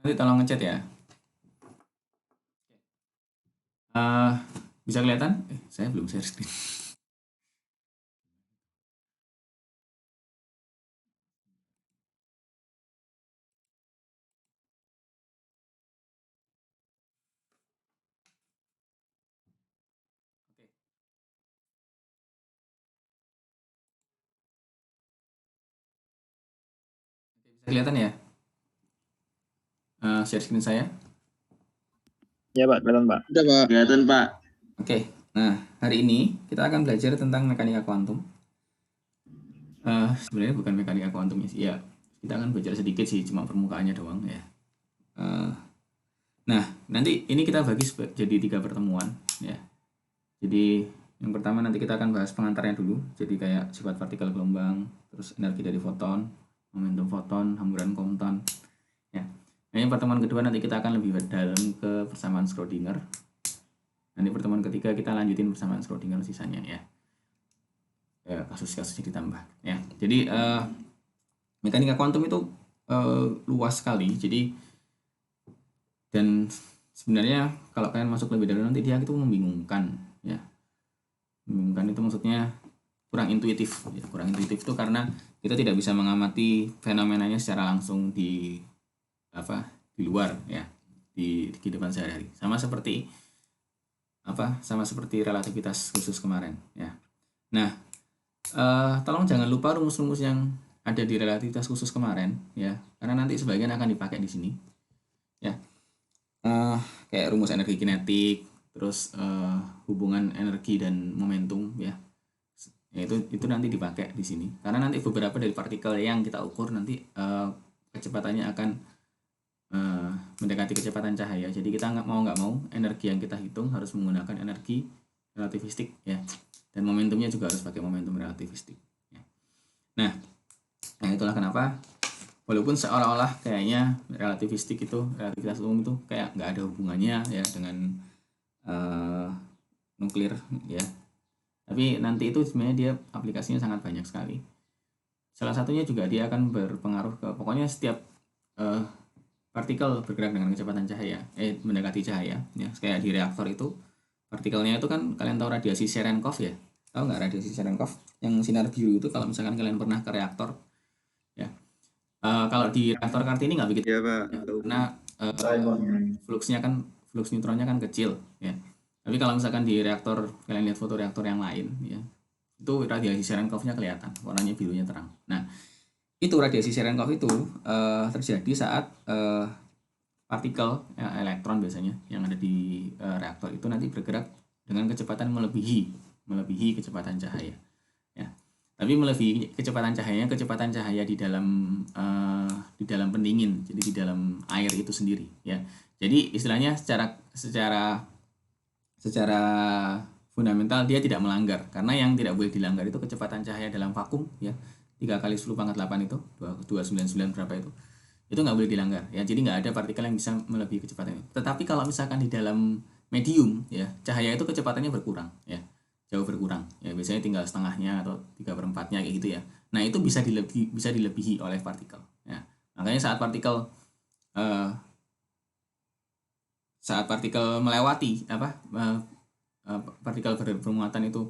Nanti tolong ngechat ya. Eh, bisa kelihatan? Saya belum share screen. Oke, bisa kelihatan ya? Share screen saya. Ya Pak, kelihatan Pak. Udah Pak. Kelihatan Pak. Oke, nah hari ini kita akan belajar tentang mekanika kuantum. Sebenarnya bukan mekanika kuantumnya sih, ya kita akan belajar sedikit sih, cuma permukaannya doang ya. Nah, nanti ini kita bagi jadi 3 pertemuan ya. Jadi yang pertama nanti kita akan bahas pengantarnya dulu, jadi kayak sifat partikel gelombang, terus energi dari foton, momentum foton, hamburan kompton ya. Nah, yang pertemuan kedua nanti kita akan lebih dalam ke persamaan Schrödinger. Nanti pertemuan ketiga kita lanjutin persamaan Schrödinger sisanya ya. Kasus-kasusnya ditambah ya. Jadi mekanika kuantum itu luas sekali. Jadi dan sebenarnya kalau kalian masuk lebih dalam nanti dia itu membingungkan ya. Membingungkan itu maksudnya kurang intuitif ya. Kurang intuitif itu karena kita tidak bisa mengamati fenomenanya secara langsung di luar ya, di kehidupan sehari-hari. Sama seperti relativitas khusus kemarin ya. Nah, tolong jangan lupa rumus-rumus yang ada di relativitas khusus kemarin ya, karena nanti sebagian akan dipakai di sini ya. Kayak rumus energi kinetik, terus hubungan energi dan momentum ya. Itu nanti dipakai di sini karena nanti beberapa dari partikel yang kita ukur nanti kecepatannya akan mendekati kecepatan cahaya. Jadi kita nggak mau energi yang kita hitung harus menggunakan energi relativistik ya, dan momentumnya juga harus pakai momentum relativistik ya. Nah itulah kenapa walaupun seolah-olah kayaknya relativitas umum itu kayak nggak ada hubungannya ya dengan nuklir ya, tapi nanti itu sebenarnya dia aplikasinya sangat banyak sekali. Salah satunya juga dia akan berpengaruh ke pokoknya setiap partikel bergerak dengan kecepatan cahaya, mendekati cahaya ya, kayak di reaktor itu partikelnya itu kan kalian tahu radiasi Cherenkov ya, tahu nggak radiasi Cherenkov yang sinar biru itu? Kalau misalkan kalian pernah ke reaktor ya, kalau di reaktor Kartini nggak begitu ya Pak ya, karena flux neutronnya kan kecil ya. Tapi kalau misalkan di reaktor kalian lihat foto reaktor yang lain ya, itu radiasi Cherenkov-nya kelihatan warnanya birunya terang. Nah itu radiasi Cherenkov itu terjadi saat partikel ya, elektron biasanya yang ada di reaktor itu nanti bergerak dengan kecepatan melebihi kecepatan cahaya ya. Tapi melebihi kecepatan cahaya di dalam pendingin, jadi di dalam air itu sendiri ya. Jadi istilahnya secara fundamental dia tidak melanggar, karena yang tidak boleh dilanggar itu kecepatan cahaya dalam vakum ya, 3 kali 10⁸ itu 299 berapa itu nggak boleh dilanggar ya. Jadi nggak ada partikel yang bisa melebihi kecepatan itu. Tetapi kalau misalkan di dalam medium ya, cahaya itu kecepatannya berkurang ya, jauh berkurang ya, biasanya tinggal setengahnya atau 3/4-nya kayak gitu ya. Nah itu bisa dilebihi oleh partikel ya. Makanya saat partikel melewati partikel bermuatan itu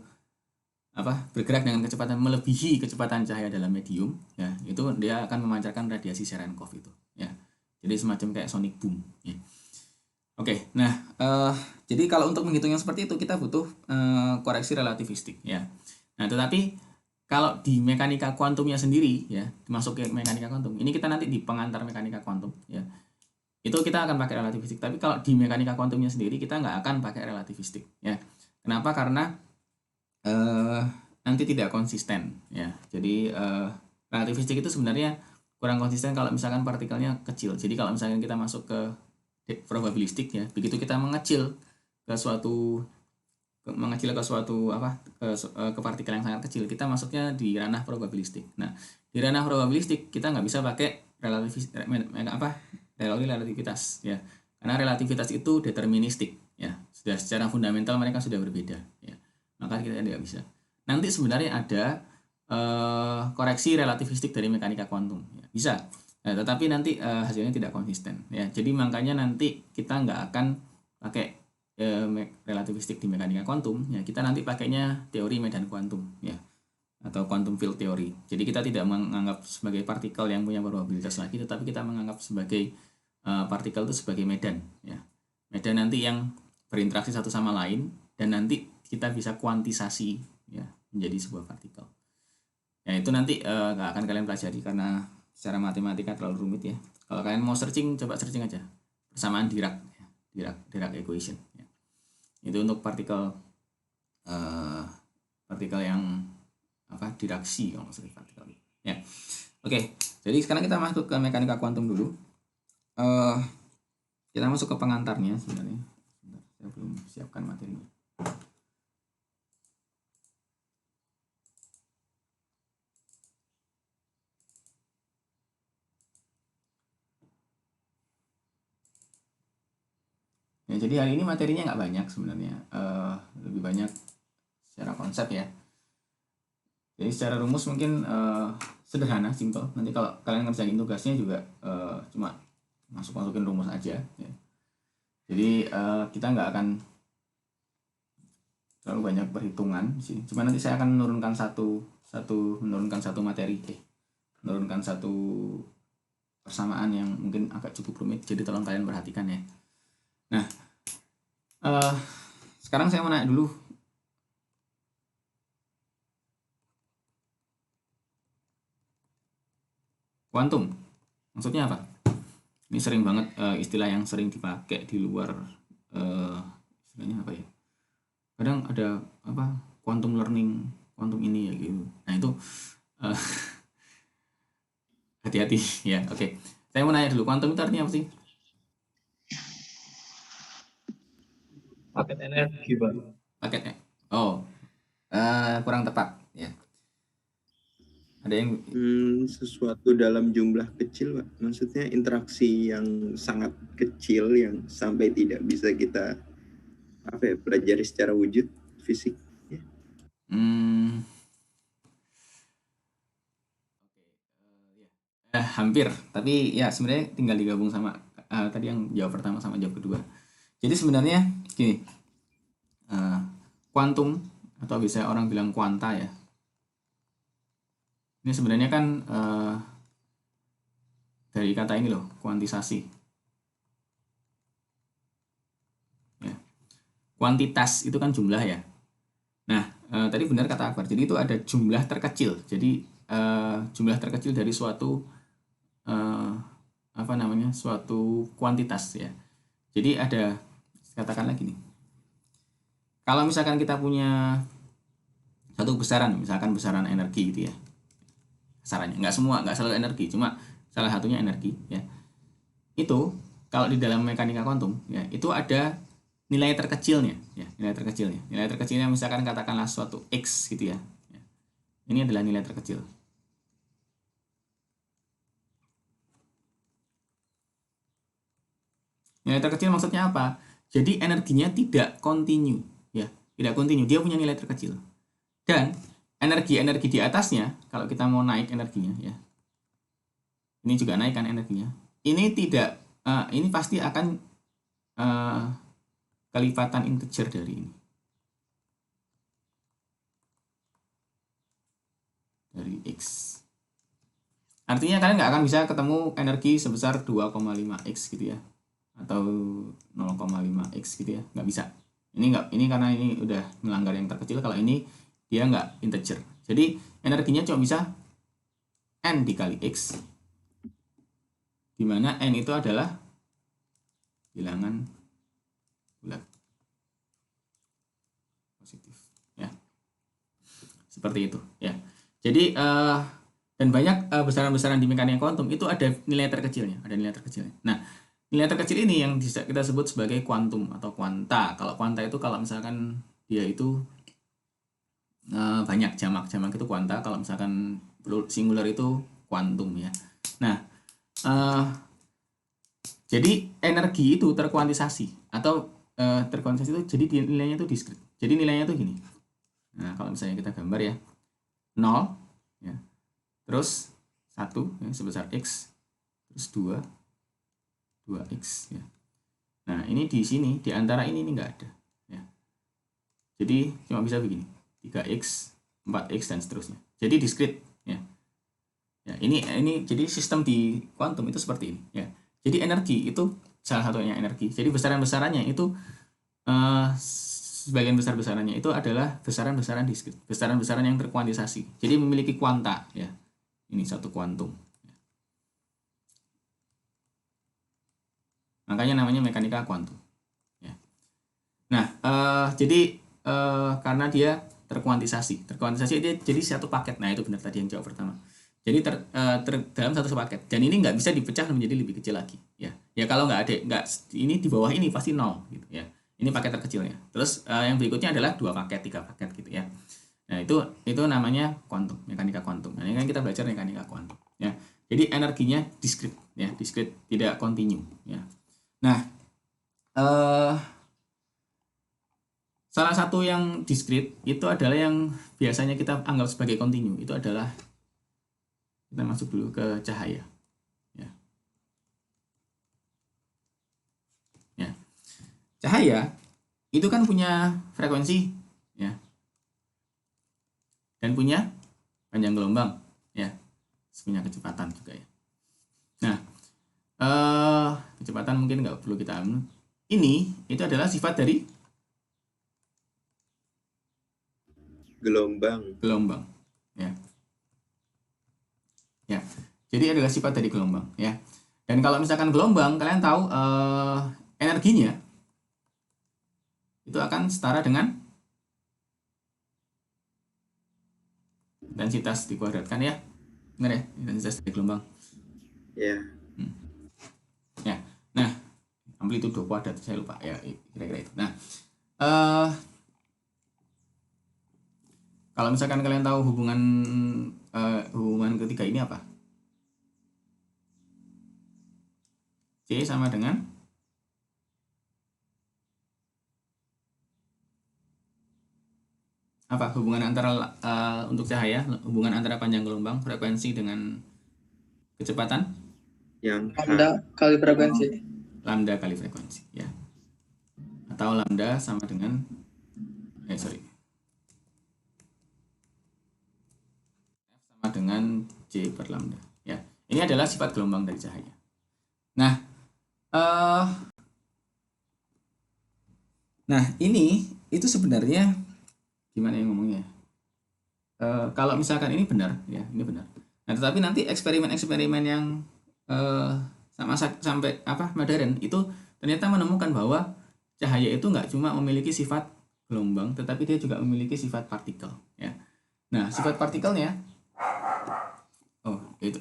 bergerak dengan kecepatan melebihi kecepatan cahaya dalam medium ya, itu dia akan memancarkan radiasi Cherenkov itu ya. Jadi semacam kayak sonic boom ya. Oke, nah jadi kalau untuk menghitungnya seperti itu kita butuh koreksi relativistik ya. Nah tetapi kalau di mekanika kuantumnya sendiri ya, masuk ke mekanika kuantum ini kita nanti di pengantar mekanika kuantum ya, itu kita akan pakai relativistik. Tapi kalau di mekanika kuantumnya sendiri kita nggak akan pakai relativistik ya. Kenapa? Karena nanti tidak konsisten ya. Jadi relativistik itu sebenarnya kurang konsisten kalau misalkan partikelnya kecil. Jadi kalau misalkan kita masuk ke probabilistik ya, begitu kita mengecil ke suatu ke partikel yang sangat kecil, kita masuknya di ranah probabilistik. Nah di ranah probabilistik kita nggak bisa pakai teori relativitas ya, karena relativitas itu deterministik ya, sudah secara fundamental mereka sudah berbeda ya, maka kita tidak bisa. Nanti sebenarnya ada koreksi relativistik dari mekanika kuantum ya. Bisa, Nah, tetapi nanti hasilnya tidak konsisten ya. Jadi makanya nanti kita nggak akan pakai relativistik di mekanika kuantum ya. Kita nanti pakainya teori medan kuantum ya, atau quantum field theory. Jadi kita tidak menganggap sebagai partikel yang punya probabilitas lagi, tetapi kita menganggap sebagai partikel itu sebagai medan ya. Medan nanti yang berinteraksi satu sama lain dan nanti kita bisa kuantisasi ya menjadi sebuah partikel. Ya itu nanti nggak akan kalian pelajari karena secara matematika terlalu rumit ya. Kalau kalian mau searching, coba searching aja persamaan Dirac ya. Dirac equation ya. Itu untuk partikel yang diraksi kalau maksudnya partikel ya. Oke, jadi sekarang kita masuk ke mekanika kuantum dulu. Kita masuk ke pengantarnya sebenarnya. Saya belum siapkan materinya. Ya, jadi hari ini materinya nggak banyak sebenarnya, lebih banyak secara konsep ya. Jadi secara rumus mungkin sederhana, simple. Nanti kalau kalian ngerjain tugasnya juga cuma masukin rumus aja. Ya. Jadi kita nggak akan terlalu banyak perhitungan sih. Cuma nanti saya akan menurunkan satu materi, menurunkan satu persamaan yang mungkin agak cukup rumit. Jadi tolong kalian perhatikan ya. Nah, sekarang saya mau nanya dulu. Kuantum, maksudnya apa? Ini sering banget istilah yang sering dipakai di luar, istilahnya apa ya? Kadang ada quantum learning, quantum ini ya gitu. Nah itu hati-hati ya. Oke. Saya mau nanya dulu, kuantum itu artinya apa sih? Paket energi, Pak. Paketnya. Oh, kurang tepat ya. Ada yang sesuatu dalam jumlah kecil, Pak. Maksudnya interaksi yang sangat kecil yang sampai tidak bisa kita pelajari secara wujud fisik. Ya. Hampir, tapi ya sebenarnya tinggal digabung sama tadi yang jawab pertama sama jawab kedua. Jadi sebenarnya gini, kuantum atau bisa orang bilang kuanta ya. Ini sebenarnya kan dari kata ini loh, kuantisasi. Ya. Kuantitas itu kan jumlah ya. Nah, tadi benar kata Akbar. Jadi itu ada jumlah terkecil. Jadi jumlah terkecil dari suatu suatu kuantitas ya. Jadi ada, katakan lagi nih. Kalau misalkan kita punya satu besaran, misalkan besaran energi gitu ya. Besarannya nggak selalu energi, cuma salah satunya energi ya. Itu kalau di dalam mekanika kuantum ya, itu ada nilai terkecilnya ya, nilai terkecilnya misalkan katakanlah suatu x gitu ya. Ini adalah nilai terkecil. Nilai terkecil maksudnya apa? Jadi energinya tidak kontinu ya, tidak kontinu, dia punya nilai terkecil. Dan energi di atasnya, kalau kita mau naik energinya ya, ini juga naik kan energinya. Ini tidak, ini pasti akan kelipatan integer dari ini, dari x. Artinya kalian nggak akan bisa ketemu energi sebesar 2,5x gitu ya, atau 0,5x gitu ya, nggak bisa. Ini karena ini udah melanggar yang terkecil. Kalau ini dia nggak integer, jadi energinya cuma bisa n dikali x, dimana n itu adalah bilangan bulat positif ya, seperti itu ya. Jadi dan banyak besaran-besaran di mekanika kuantum itu ada nilai terkecilnya, Nah, nilai terkecil ini yang bisa kita sebut sebagai kuantum atau kuanta. Kalau kuanta itu kalau misalkan dia itu banyak, jamak itu kuanta. Kalau misalkan singular itu kuantum ya. Nah, jadi energi itu terkuantisasi atau terkuantisasi itu jadi nilainya itu diskrit. Jadi nilainya itu gini. Nah, kalau misalnya kita gambar ya, 0 ya, terus 1 ya, sebesar x, terus 2x ya. Nah, ini di sini di antara ini enggak ada ya. Jadi cuma bisa begini. 3x, 4x dan seterusnya. Jadi discrete ya. Ya, ini jadi sistem di kuantum itu seperti ini ya. Jadi energi itu salah satunya energi. Jadi besaran-besarannya itu sebagian besar-besarannya itu adalah besaran-besaran diskrit, besaran-besaran yang terkuantisasi. Jadi memiliki kuanta ya. Ini satu kuantum. Makanya namanya mekanika kuantum. Ya. Nah, jadi karena dia terkuantisasi dia jadi satu paket. Nah, itu benar tadi yang jawab pertama. Jadi dalam satu paket. Dan ini nggak bisa dipecah menjadi lebih kecil lagi. Ya, ya kalau nggak ini di bawah ini pasti 0 gitu ya. Ini paket terkecilnya. Terus yang berikutnya adalah 2 paket, 3 paket gitu ya. Nah, itu namanya kuantum, mekanika kuantum. Nah, ini kan kita belajar mekanika kuantum ya. Jadi energinya diskrit ya, diskrit tidak kontinu ya. Nah, salah satu yang diskrit itu adalah yang biasanya kita anggap sebagai kontinu. Itu adalah, kita masuk dulu ke cahaya ya. Ya. Cahaya itu kan punya frekuensi ya. Dan punya panjang gelombang ya. Punya kecepatan juga ya. Nah, kecepatan mungkin nggak perlu kita ambil. Ini itu adalah sifat dari gelombang ya. Ya, jadi adalah sifat dari gelombang ya. Dan kalau misalkan gelombang, kalian tahu energinya itu akan setara dengan intensitas dikuadratkan ya. Benar ya, intensitas dari gelombang. Ya. Ya. Nah, amplitudo kuadrat saya lupa ya, kira-kira itu. Nah, kalau misalkan kalian tahu hubungan ketiga ini apa? C sama dengan apa? Hubungan antara untuk cahaya, hubungan antara panjang gelombang, frekuensi dengan kecepatan? Yang Lambda kali frekuensi. Lambda kali frekuensi ya. Atau lambda sama dengan F sama dengan J per lambda ya. Ini adalah sifat gelombang dari cahaya. Nah, ini itu sebenarnya gimana yang ngomongnya? Kalau misalkan ini benar ya, ini benar. Nah, tetapi nanti eksperimen-eksperimen yang sampai modern itu ternyata menemukan bahwa cahaya itu nggak cuma memiliki sifat gelombang, tetapi dia juga memiliki sifat partikel ya. Nah, sifat partikelnya itu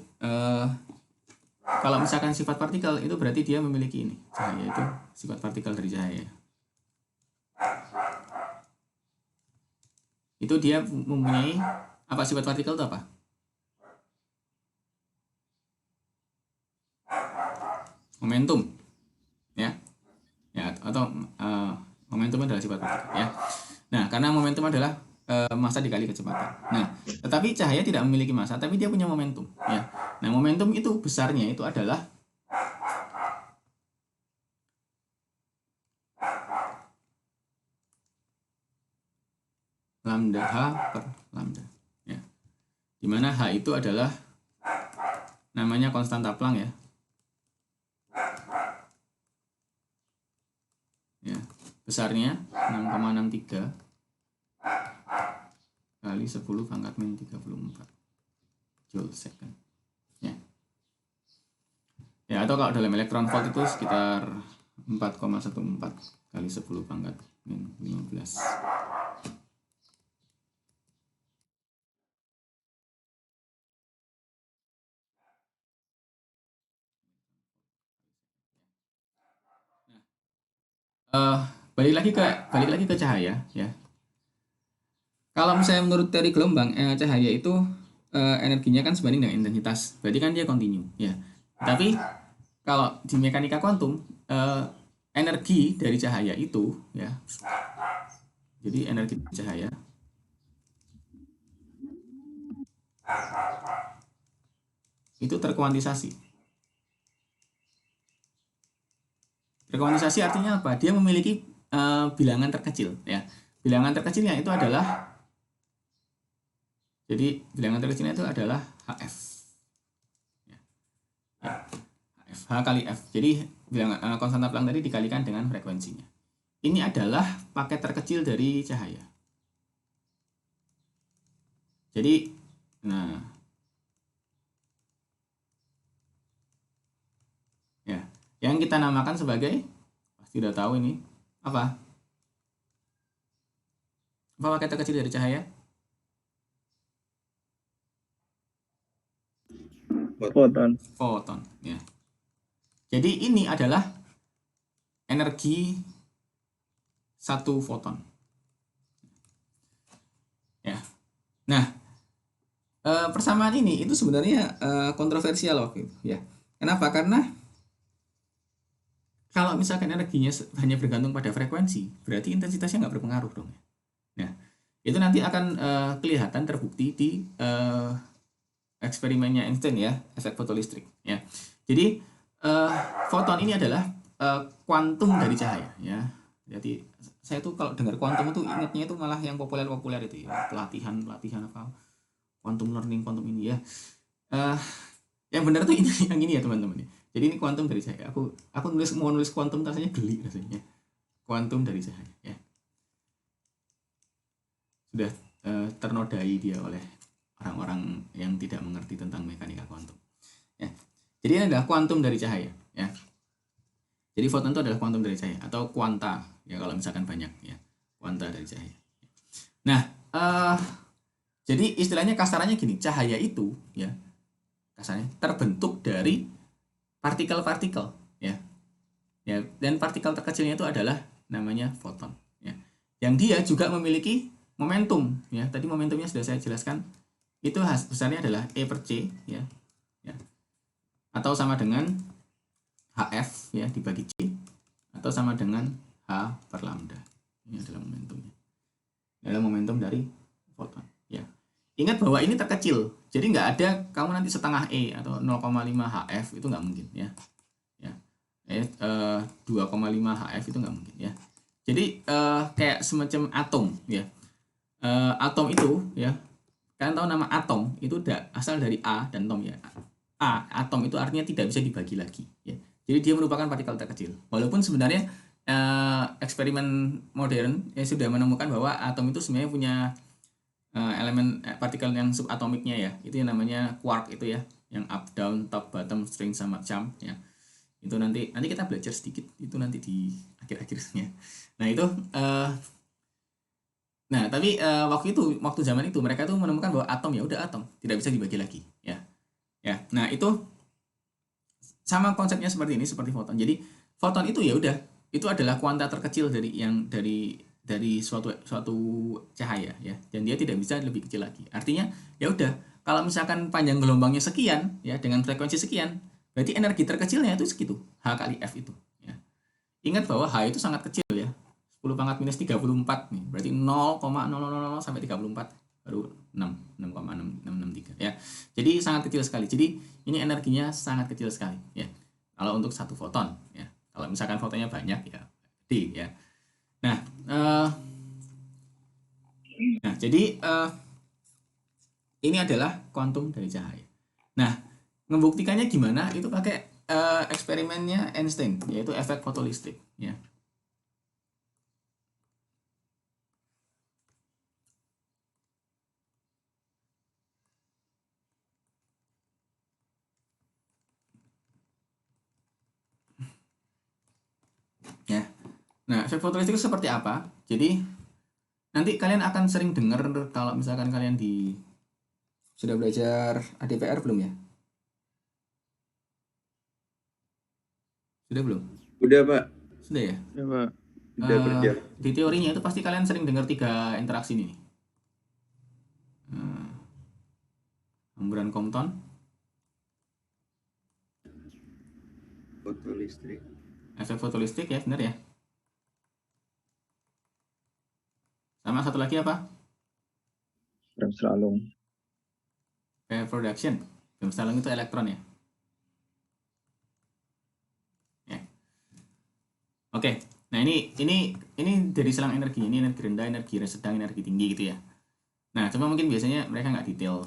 kalau misalkan sifat partikel itu berarti dia memiliki ini, cahaya itu sifat partikel dari cahaya. Itu dia mempunyai apa, sifat partikel itu apa? Momentum ya atau momentum adalah sifat partikel ya. Nah, karena momentum adalah massa dikali kecepatan. Nah, tetapi cahaya tidak memiliki massa, tapi dia punya momentum ya. Nah, momentum itu besarnya itu adalah lambda H per lambda ya. Dimana H itu adalah namanya konstanta Planck ya. Ya, besarnya 6,63 kali 10 pangkat min 34 joule second ya. Ya, atau kalau dalam elektron volt itu sekitar 4,14 kali 10 pangkat min 15. Balik lagi ke cahaya ya. Kalau misalnya menurut teori gelombang, cahaya itu energinya kan sebanding dengan intensitas, berarti kan dia kontinu ya. Tapi kalau di mekanika kuantum, energi dari cahaya itu ya, jadi energi cahaya itu terkuantisasi Frekuentisasi artinya apa? Dia memiliki bilangan terkecil, ya. Bilangan terkecilnya itu adalah, jadi bilangan terkecilnya itu adalah HF. Ya. HF, H kali F. Jadi bilangan konstanta Planck tadi dikalikan dengan frekuensinya. Ini adalah paket terkecil dari cahaya. Jadi, nah, ya, yang kita namakan sebagai, pasti udah tahu ini apa? Apa paket terkecil dari cahaya? Foton. Foton, ya. Jadi ini adalah energi satu foton. Ya. Nah, persamaan ini itu sebenarnya kontroversial waktu itu, ya. Kenapa? Karena kalau misalkan energinya hanya bergantung pada frekuensi, berarti intensitasnya nggak berpengaruh dong. Nah, itu nanti akan kelihatan terbukti di eksperimennya Einstein, ya, efek fotolistrik, ya. Jadi foton ini adalah kuantum dari cahaya, ya. Jadi saya tuh kalau dengar kuantum itu ingatnya itu malah yang populer-populer itu, ya, pelatihan apa, quantum learning, quantum ini, ya. Yang benar tuh ini yang ini ya teman-teman. Jadi ini kuantum dari cahaya. Aku mau nulis kuantum rasanya geli rasanya. Kuantum dari cahaya, ya. Sudah ternodai dia oleh orang-orang yang tidak mengerti tentang mekanika kuantum. Ya. Jadi ini adalah kuantum dari cahaya, ya. Jadi foton itu adalah kuantum dari cahaya atau kuanta, ya, kalau misalkan banyak, ya, kuanta dari cahaya. Nah, jadi istilahnya kasarannya gini, cahaya itu, ya, kasarnya terbentuk dari partikel-partikel, ya. Ya, dan partikel terkecilnya itu adalah namanya foton, ya. Yang dia juga memiliki momentum, ya. Tadi momentumnya sudah saya jelaskan. Itu besarnya adalah E per C, ya. Ya. Atau sama dengan HF, ya, dibagi C, atau sama dengan H per lambda. Ini adalah momentumnya. Ini adalah momentum dari foton, ya. Ingat bahwa ini terkecil, jadi nggak ada kamu nanti setengah E atau 0,5 HF, itu nggak mungkin, ya. Ya. 2,5 HF itu nggak mungkin, ya. Jadi kayak semacam atom, ya. Atom itu, ya, kalian tahu nama atom itu asal dari A dan tom, ya. Atom itu artinya tidak bisa dibagi lagi, ya. Jadi dia merupakan partikel terkecil. Walaupun sebenarnya eksperimen modern sudah menemukan bahwa atom itu sebenarnya punya elemen partikel yang subatomiknya, ya. Itu yang namanya quark itu, ya, yang up, down, top, bottom, string sama jump, ya. Itu nanti kita belajar sedikit itu nanti di akhir-akhirnya. Nah, itu nah, tapi waktu zaman itu mereka tuh menemukan bahwa atom, ya udah atom, tidak bisa dibagi lagi, ya. Ya. Nah, itu sama konsepnya seperti ini, seperti foton. Jadi foton itu ya udah, itu adalah kuanta terkecil dari suatu cahaya, ya. Dan dia tidak bisa lebih kecil lagi. Artinya ya udah, kalau misalkan panjang gelombangnya sekian, ya, dengan frekuensi sekian, berarti energi terkecilnya itu segitu, H kali F itu, ya. Ingat bahwa H itu sangat kecil, ya. 10 pangkat minus 34 nih, berarti 0,0000 sampai 34 baru 6,663, ya. Jadi sangat kecil sekali. Jadi ini energinya sangat kecil sekali, ya. Kalau untuk satu foton, ya. Kalau misalkan fotonnya banyak, ya, D, ya. Nah, jadi ini adalah kuantum dari cahaya. Nah, membuktikannya gimana? Itu pakai eksperimennya Einstein, yaitu efek fotolistrik, ya. Ya. Nah, efek fotolistrik itu seperti apa? Jadi nanti kalian akan sering dengar kalau misalkan kalian sudah belajar ADPR belum, ya? Sudah belum? Udah, Pak. Sudah, ya? Ya, Pak. Udah berjalan. Di teorinya itu pasti kalian sering dengar 3 interaksi ini. Hamburan Compton, Fotolistrik. efek fotolistrik, ya, benar, ya. Sama satu lagi apa? Bremsstrahlung. Wave production. Bremsstrahlung itu elektron, ya. Ya. Oke. Nah, ini dari selang energi. Ini energi rendah, energi sedang, energi tinggi gitu ya. Nah, cuma mungkin biasanya mereka nggak detail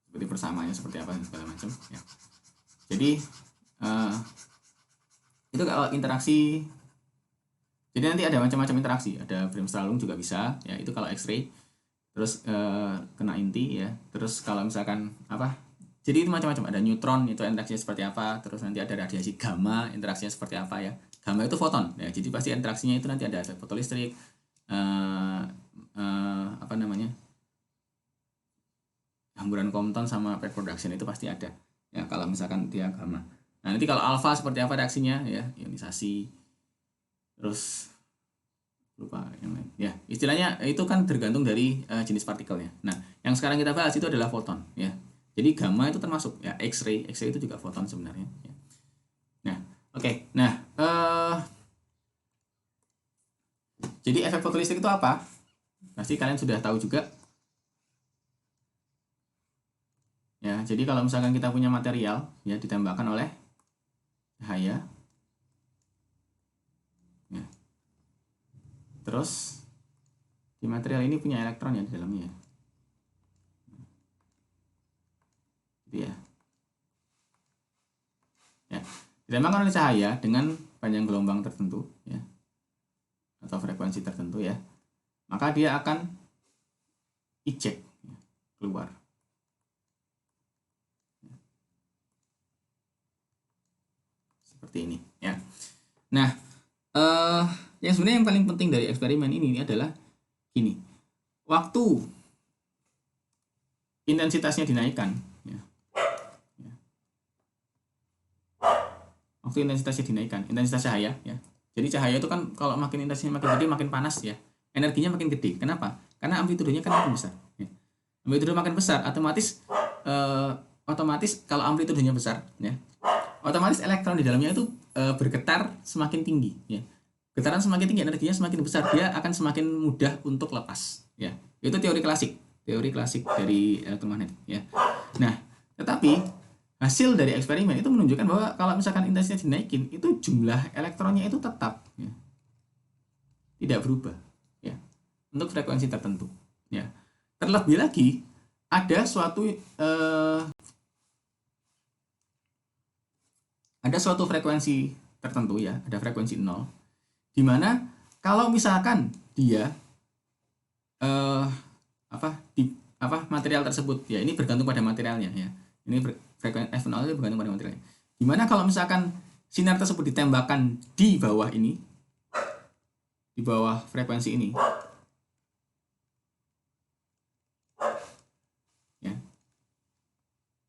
seperti persamaannya seperti apa dan segala macam ya. Jadi itu kalau interaksi, jadi nanti ada macam-macam interaksi, ada Bremsstrahlung juga bisa ya, itu kalau X-ray, terus kena inti ya, terus kalau misalkan apa, jadi itu macam-macam, ada neutron itu interaksinya seperti apa, terus nanti ada radiasi gamma interaksinya seperti apa ya. Gamma itu foton ya, jadi pasti interaksinya itu nanti ada efek fotolistrik, apa namanya, hamburan Compton sama pair production itu pasti ada ya kalau misalkan dia gamma. Nah, nanti kalau alfa seperti apa reaksinya ya, ionisasi, terus lupa yang lain ya, istilahnya itu kan tergantung dari jenis partikelnya. Nah, yang sekarang kita bahas itu adalah foton ya, jadi gamma itu termasuk ya, X-ray itu juga foton sebenarnya ya. Nah, oke. Nah, jadi efek fotolistrik itu apa? Pasti kalian sudah tahu juga ya. Jadi kalau misalkan kita punya material ya, ditembakkan oleh cahaya ya, terus di material ini punya elektron ya di dalamnya gitu ya, ditembakkan oleh cahaya dengan panjang gelombang tertentu ya, atau frekuensi tertentu ya, maka dia akan eject ya, keluar. Seperti ini ya. Nah, yang sebenarnya yang paling penting dari eksperimen ini adalah gini, waktu intensitasnya dinaikkan ya. Waktu intensitasnya dinaikkan, intensitas cahaya ya. Jadi cahaya itu kan kalau makin intensitasnya makin gede makin panas ya, energinya makin gede. Kenapa? Karena amplitudenya kan makin besar ya. Amplitude makin besar otomatis kalau amplitudenya besar ya, otomatis elektron di dalamnya itu bergetar semakin tinggi ya. Getaran semakin tinggi, energinya semakin besar, dia akan semakin mudah untuk lepas ya. Itu teori klasik dari elektromagnetik ya. Nah, tetapi hasil dari eksperimen itu menunjukkan bahwa kalau misalkan intensitas dinaikin, itu jumlah elektronnya itu tetap ya, tidak berubah ya, untuk frekuensi tertentu ya. Terlebih lagi ada suatu frekuensi tertentu ya, ada frekuensi 0, di mana kalau misalkan dia material tersebut ya, ini bergantung pada materialnya ya, ini frekuensi F0 itu bergantung pada materialnya, di mana kalau misalkan sinar tersebut ditembakkan di bawah ini, di bawah frekuensi ini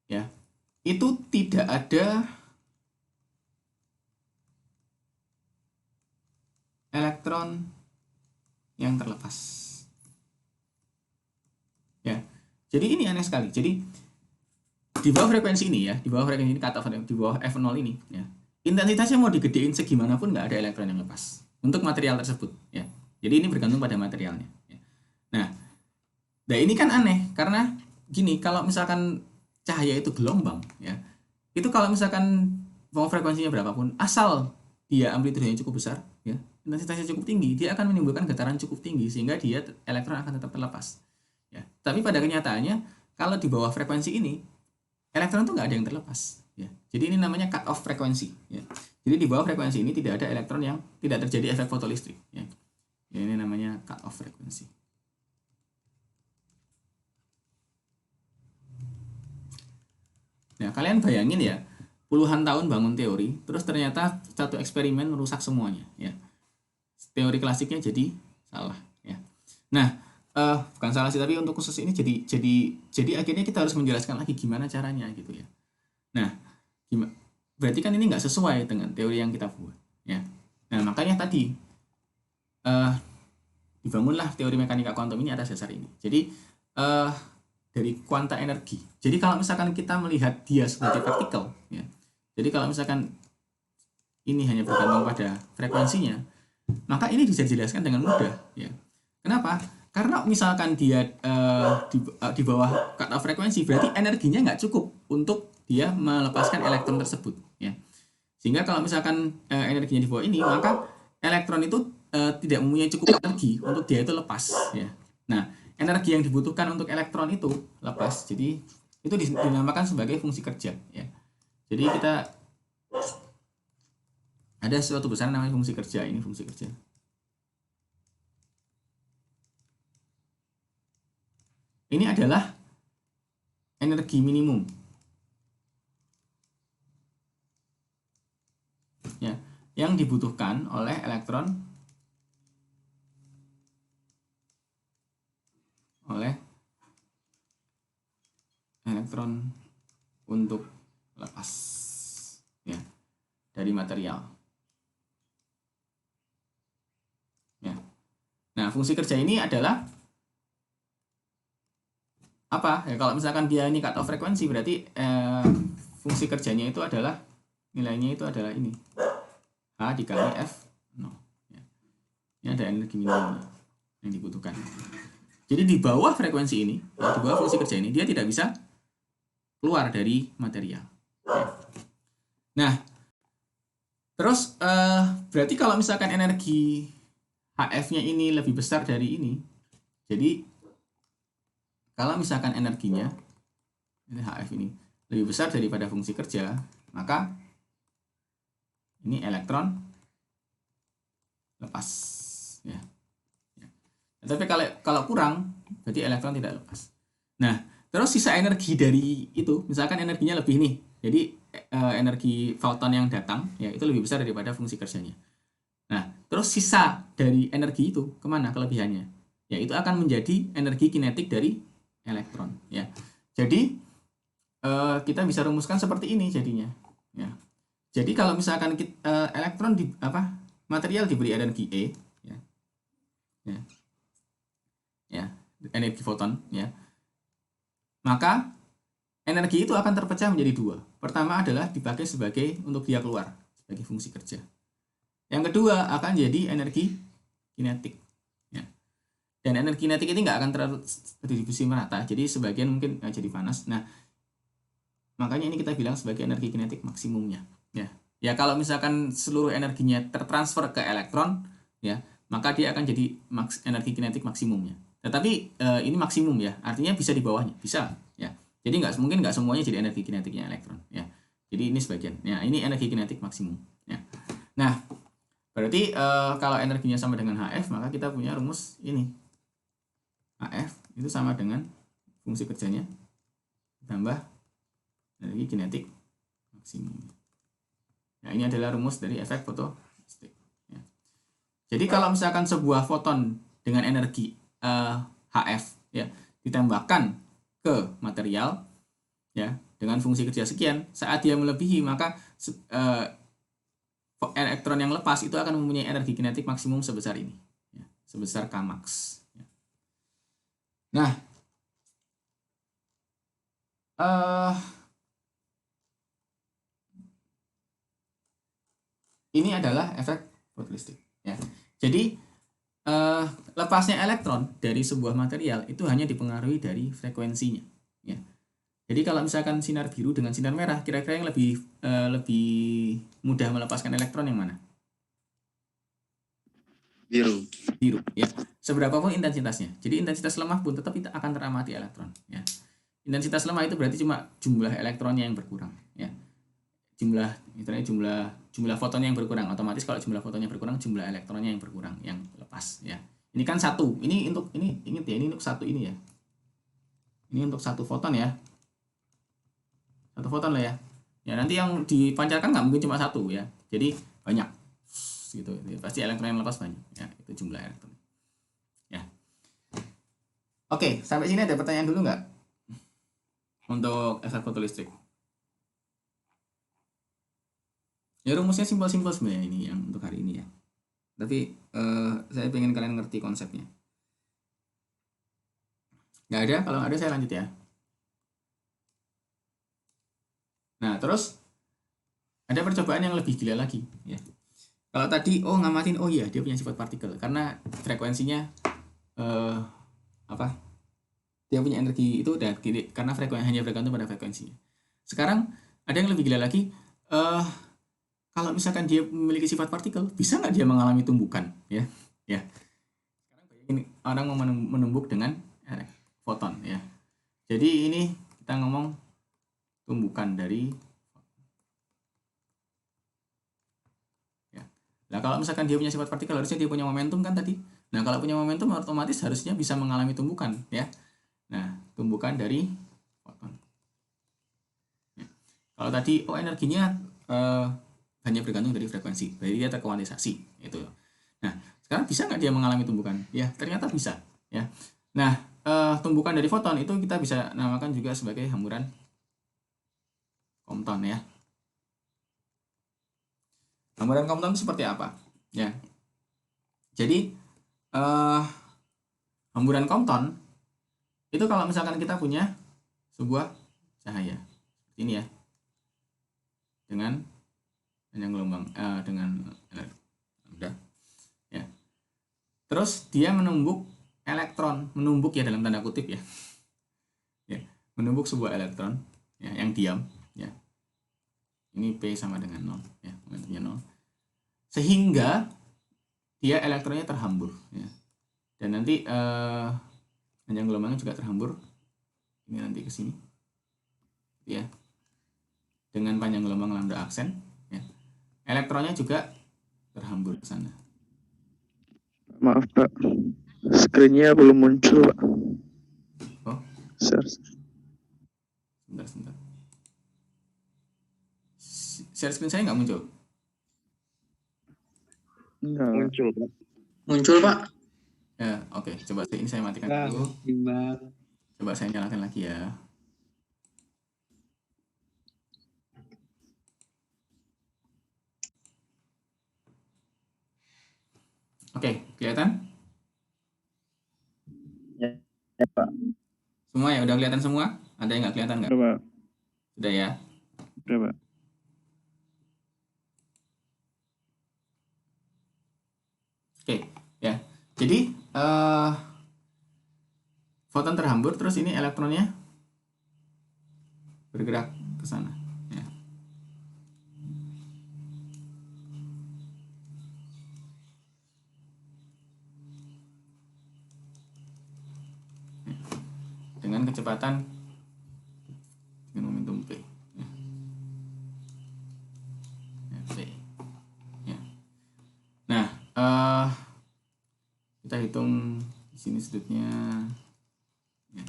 ya, itu tidak ada elektron yang terlepas ya. Jadi ini aneh sekali. Jadi di bawah frekuensi ini ya, di bawah frekuensi ini, kata di bawah F0 ini ya, intensitasnya mau digedein segimanapun nggak ada elektron yang lepas untuk material tersebut ya. Jadi ini bergantung pada materialnya ya. Nah ini kan aneh karena gini, kalau misalkan cahaya itu gelombang ya, itu kalau misalkan mau frekuensinya berapapun, asal dia amplitudenya cukup besar ya, intensitasnya cukup tinggi, dia akan menimbulkan getaran cukup tinggi sehingga dia elektron akan tetap terlepas ya. Tapi pada kenyataannya kalau di bawah frekuensi ini elektron itu nggak ada yang terlepas ya. Jadi ini namanya cut off frekuensi ya. Jadi di bawah frekuensi ini tidak ada elektron yang, tidak terjadi efek fotolistrik ya. Ini namanya cut off frekuensi. Nah, kalian bayangin ya, puluhan tahun bangun teori, terus ternyata satu eksperimen merusak semuanya ya. Teori klasiknya jadi salah ya. Nah, bukan salah sih, tapi untuk khusus ini jadi akhirnya kita harus menjelaskan lagi gimana caranya gitu ya. Nah, berarti kan ini nggak sesuai dengan teori yang kita buat ya. Nah, makanya tadi dibangunlah teori mekanika kuantum ini atas dasar ini. Jadi dari kuanta energi. Jadi kalau misalkan kita melihat dia sebagai partikel ya, jadi kalau misalkan ini hanya bergantung pada frekuensinya, maka ini bisa dijelaskan dengan mudah ya. Kenapa? Karena misalkan dia di bawah cut off frekuensi, berarti energinya nggak cukup untuk dia melepaskan elektron tersebut ya. Sehingga kalau misalkan energinya di bawah ini, maka elektron itu tidak mempunyai cukup energi untuk dia itu lepas ya. Nah, energi yang dibutuhkan untuk elektron itu lepas. Jadi itu dinamakan sebagai fungsi kerja ya. Jadi kita ada suatu besaran namanya fungsi kerja. Ini fungsi kerja. Ini adalah energi minimum ya, yang dibutuhkan oleh elektron untuk lepas ya dari material ya. Nah, fungsi kerja ini adalah apa ya? Kalau misalkan dia ini cut off frekuensi, berarti fungsi kerjanya itu adalah nilainya itu adalah ini H dikali F no ya. Ini ada energi minimum yang dibutuhkan. Jadi di bawah frekuensi ini ya, di bawah fungsi kerja ini dia tidak bisa keluar dari material ya. Nah, terus berarti kalau misalkan energi HF-nya ini lebih besar dari ini, jadi kalau misalkan energinya ini HF ini lebih besar daripada fungsi kerja, maka ini elektron lepas ya. Tapi kalau kurang, berarti elektron tidak lepas. Nah, terus sisa energi dari itu, misalkan energinya lebih nih, jadi energi foton yang datang ya itu lebih besar daripada fungsi kerjanya. Nah, terus sisa dari energi itu kemana kelebihannya? Ya itu akan menjadi energi kinetik dari elektron ya. Jadi kita bisa rumuskan seperti ini jadinya ya. Jadi kalau misalkan elektron di material diberi energi E ya energi foton ya, maka energi itu akan terpecah menjadi dua. Pertama adalah dipakai sebagai untuk dia keluar sebagai fungsi kerja. Yang kedua akan jadi energi kinetik ya. Dan energi kinetik ini nggak akan terdistribusi merata, jadi sebagian mungkin jadi panas. Nah, makanya ini kita bilang sebagai energi kinetik maksimumnya ya. Ya kalau misalkan seluruh energinya tertransfer ke elektron ya, maka dia akan jadi energi kinetik maksimumnya. Tetapi ini maksimum ya, artinya bisa di bawahnya, bisa ya. Jadi mungkin nggak semuanya jadi energi kinetiknya elektron ya. Jadi ini sebagian. Ya, ini energi kinetik maksimum ya. Nah, berarti kalau energinya sama dengan HF, maka kita punya rumus ini. HF itu sama dengan fungsi kerjanya tambah energi kinetik maksimum. Nah, ini adalah rumus dari efek fotolistrik ya. Jadi kalau misalkan sebuah foton dengan energi HF ya ditembakkan ke material ya dengan fungsi kerja sekian, saat dia melebihi maka elektron yang lepas itu akan mempunyai energi kinetik maksimum sebesar ini ya, sebesar Kmax ya. Nah, ini adalah efek fotolistrik ya. Jadi lepasnya elektron dari sebuah material itu hanya dipengaruhi dari frekuensinya ya. Jadi kalau misalkan sinar biru dengan sinar merah, kira-kira yang lebih mudah melepaskan elektron yang mana? Biru ya. Seberapapun intensitasnya. Jadi intensitas lemah pun tetap akan teramati elektron ya. Intensitas lemah itu berarti cuma jumlah elektronnya yang berkurang ya. Jumlah fotonnya yang berkurang, otomatis kalau jumlah fotonnya berkurang, jumlah elektronnya yang berkurang, yang lepas ya. Ini kan satu, ini ingat ya, ini untuk satu ini ya. Ini untuk satu foton ya. Satu foton lah ya. Ya nanti yang dipancarkan nggak mungkin cuma satu ya. Jadi banyak gitu. Pasti elektron yang lepas banyak ya. Itu jumlah elektron. Ya. Oke, sampai sini ada pertanyaan dulu nggak? Untuk efek fotolistrik. Ya rumusnya simpel-simpel sebenarnya ini yang untuk hari ini ya. Tapi saya pengen kalian ngerti konsepnya. Nggak ada? Kalau nggak ada saya lanjut ya. Nah terus ada percobaan yang lebih gila lagi ya. Kalau tadi ngamatin iya dia punya sifat partikel karena frekuensinya dia punya energi itu dan karena hanya bergantung pada frekuensinya. Sekarang ada yang lebih gila lagi. kalau misalkan dia memiliki sifat partikel, bisa nggak dia mengalami tumbukan? Ya. Sekarang bayangin orang mau menumbuk dengan foton, ya. Jadi ini kita ngomong tumbukan dari ya. Nah, kalau misalkan dia punya sifat partikel, harusnya dia punya momentum kan tadi. Nah, kalau punya momentum otomatis harusnya bisa mengalami tumbukan, ya. Nah, tumbukan dari foton. Ya. Kalau tadi energinya hanya bergantung dari frekuensi, berarti dia terkuantisasi itu. Nah, sekarang bisa nggak dia mengalami tumbukan? Ya, ternyata bisa. Ya. Nah, tumbukan dari foton itu kita bisa namakan juga sebagai hamburan Compton, ya. Hamburan Compton itu seperti apa? Ya. Jadi hamburan Compton itu kalau misalkan kita punya sebuah cahaya seperti ini, ya, dengan panjang gelombang dengan lambda, ya. Terus dia menumbuk elektron, menumbuk ya dalam tanda kutip, ya. Ya, menumbuk sebuah elektron, ya, yang diam, ya. Ini P sama dengan 0, ya, momentumnya 0. Sehingga dia elektronnya terhambur, ya. Dan nanti panjang gelombangnya juga terhambur. Ini nanti ke sini, ya. Dengan panjang gelombang lambda aksen, ya. Elektronnya juga terhambur ke sana. Maaf Pak, screen-nya belum muncul Pak. Oh, Share. sebentar. Share screen saya nggak muncul. Enggak. Muncul, Pak. Muncul, Pak. Ya, oke. Coba ini saya matikan dulu. Coba saya nyalakan lagi, ya. Oke, kelihatan? Ya, Pak. Semua ya, udah kelihatan semua? Ada yang nggak kelihatan nggak? Udah Pak. Sudah, ya? Udah Pak. Oke, ya. Jadi foton terhambur, terus ini elektronnya bergerak ke sana, ya. Dengan kecepatan dengan momentum P, ya. Ya, P, ya. Nah, kita hitung di sini sudutnya, ya.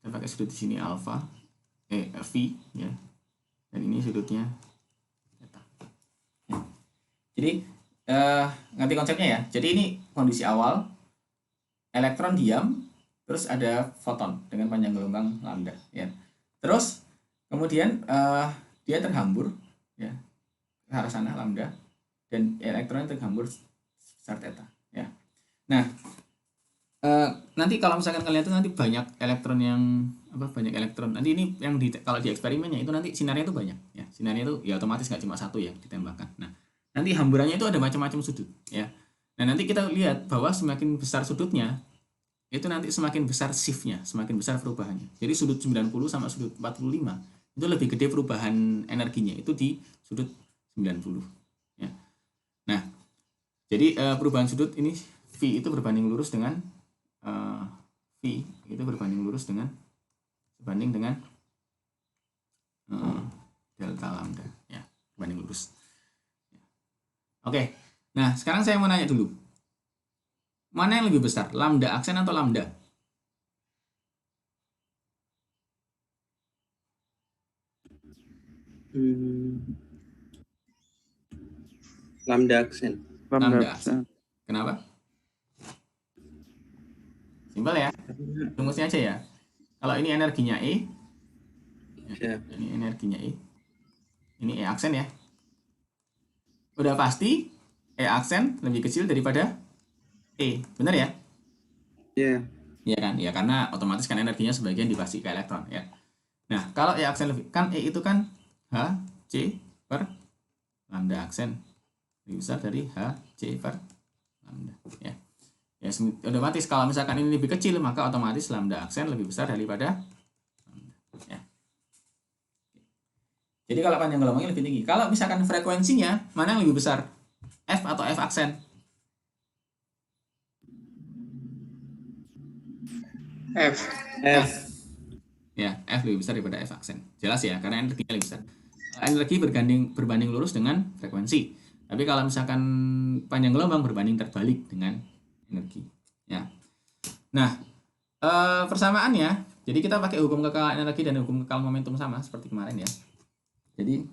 Kita pakai sudut di sini alfa, V, ya. Dan ini sudutnya theta. Ya. Jadi ngerti konsepnya, ya. Jadi ini kondisi awal, elektron diam, terus ada foton dengan panjang gelombang lambda, ya. Terus kemudian dia terhambur, ya, ke arah sana lambda, dan elektronnya terhambur sebesar theta, ya. Nah, nanti kalau misalkan kalian tuh nanti banyak elektron yang banyak elektron. Nanti ini yang kalau di eksperimennya itu nanti sinarnya itu banyak, ya. Sinarnya itu ya otomatis nggak cuma satu, ya, ditembakkan. Nah, nanti hamburannya itu ada macam-macam sudut, ya. Nah, nanti kita lihat bahwa semakin besar sudutnya, itu nanti semakin besar shift-nya, semakin besar perubahannya. Jadi sudut 90 sama sudut 45 itu lebih gede perubahan energinya itu di sudut 90, ya. Nah, jadi perubahan sudut ini V itu berbanding lurus dengan sebanding dengan delta lambda, ya, berbanding lurus. Oke. Nah, sekarang saya mau nanya dulu. Mana yang lebih besar, lambda aksen atau lambda? Lambda aksen. Lambda aksen. Kenapa? Simpel, ya. Rumusnya aja, ya. Kalau ini energinya E, ya, ini energinya E. Ini E aksen, ya. Udah pasti E aksen lebih kecil daripada E, benar, ya? Iya. Iya kan? Ya, karena otomatis kan energinya sebagian dikasih ke elektron, ya. Nah, kalau E aksen lebih, kan E itu kan H C per lambda aksen lebih besar dari H C per lambda, ya. Ya, otomatis kalau misalkan ini lebih kecil, maka otomatis lambda aksen lebih besar daripada lambda, ya. Jadi kalau panjang gelombangnya lebih tinggi. Kalau misalkan frekuensinya mana yang lebih besar? F atau F aksen? F. F. Ya, F lebih besar daripada F aksen. Jelas ya, karena energinya lebih besar. Energi berbanding lurus dengan frekuensi. Tapi kalau misalkan panjang gelombang berbanding terbalik dengan energi. Ya. Nah, persamaannya, jadi kita pakai hukum kekal energi dan hukum kekal momentum sama seperti kemarin ya. Jadi,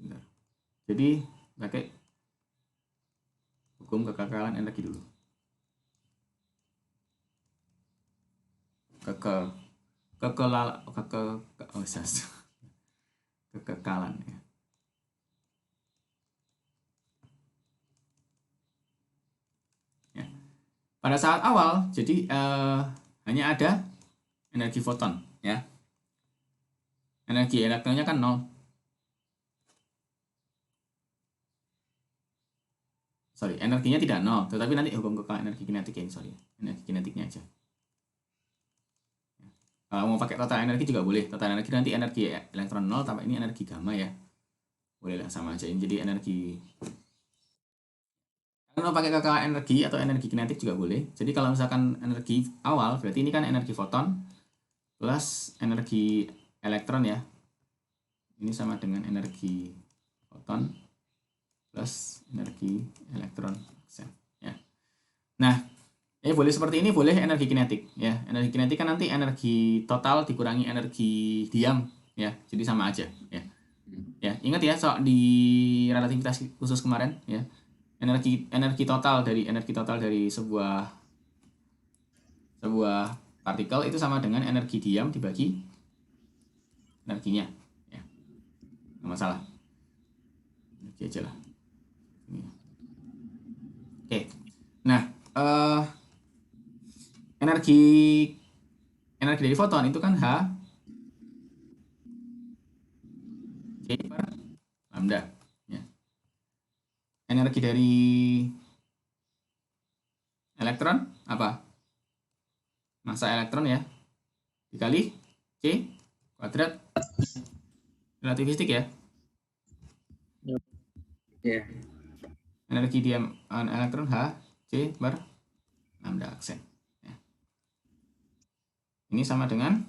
bentar. Jadi pakai hukum kekekalan energi dulu. Kekekalan ya. Ya. Pada saat awal, jadi hanya ada energi foton, ya. Energi elektronnya kan 0. Sorry, energinya tidak 0, tetapi nanti hukum kekal energi kinetiknya ini, sorry. Energi kinetiknya aja. Kalau mau pakai total energi juga boleh. Total energi nanti energi elektron 0 tambah ini energi gamma ya. Boleh lah, sama aja. Ini jadi energi. Kalau pakai kekal energi atau energi kinetik juga boleh. Jadi kalau misalkan energi awal, berarti ini kan energi foton plus energi elektron ya. Ini sama dengan energi foton plus energi elektron. Ya. Nah, boleh seperti ini, boleh energi kinetik ya. Energi kinetik kan nanti energi total dikurangi energi diam ya. Jadi sama aja ya. Ya, ingat ya soal di relativitas khusus kemarin ya. Energi total dari sebuah partikel itu sama dengan energi diam dibagi energinya ya. Nggak masalah. Energi aja lah. Oke. Nah, energi dari foton itu kan H J per lambda ya. Energi dari elektron apa? Massa elektron ya dikali C kuadrat relativistik ya. Ya. Energi diam elektron H C per lambda aksen. Ya. Ini sama dengan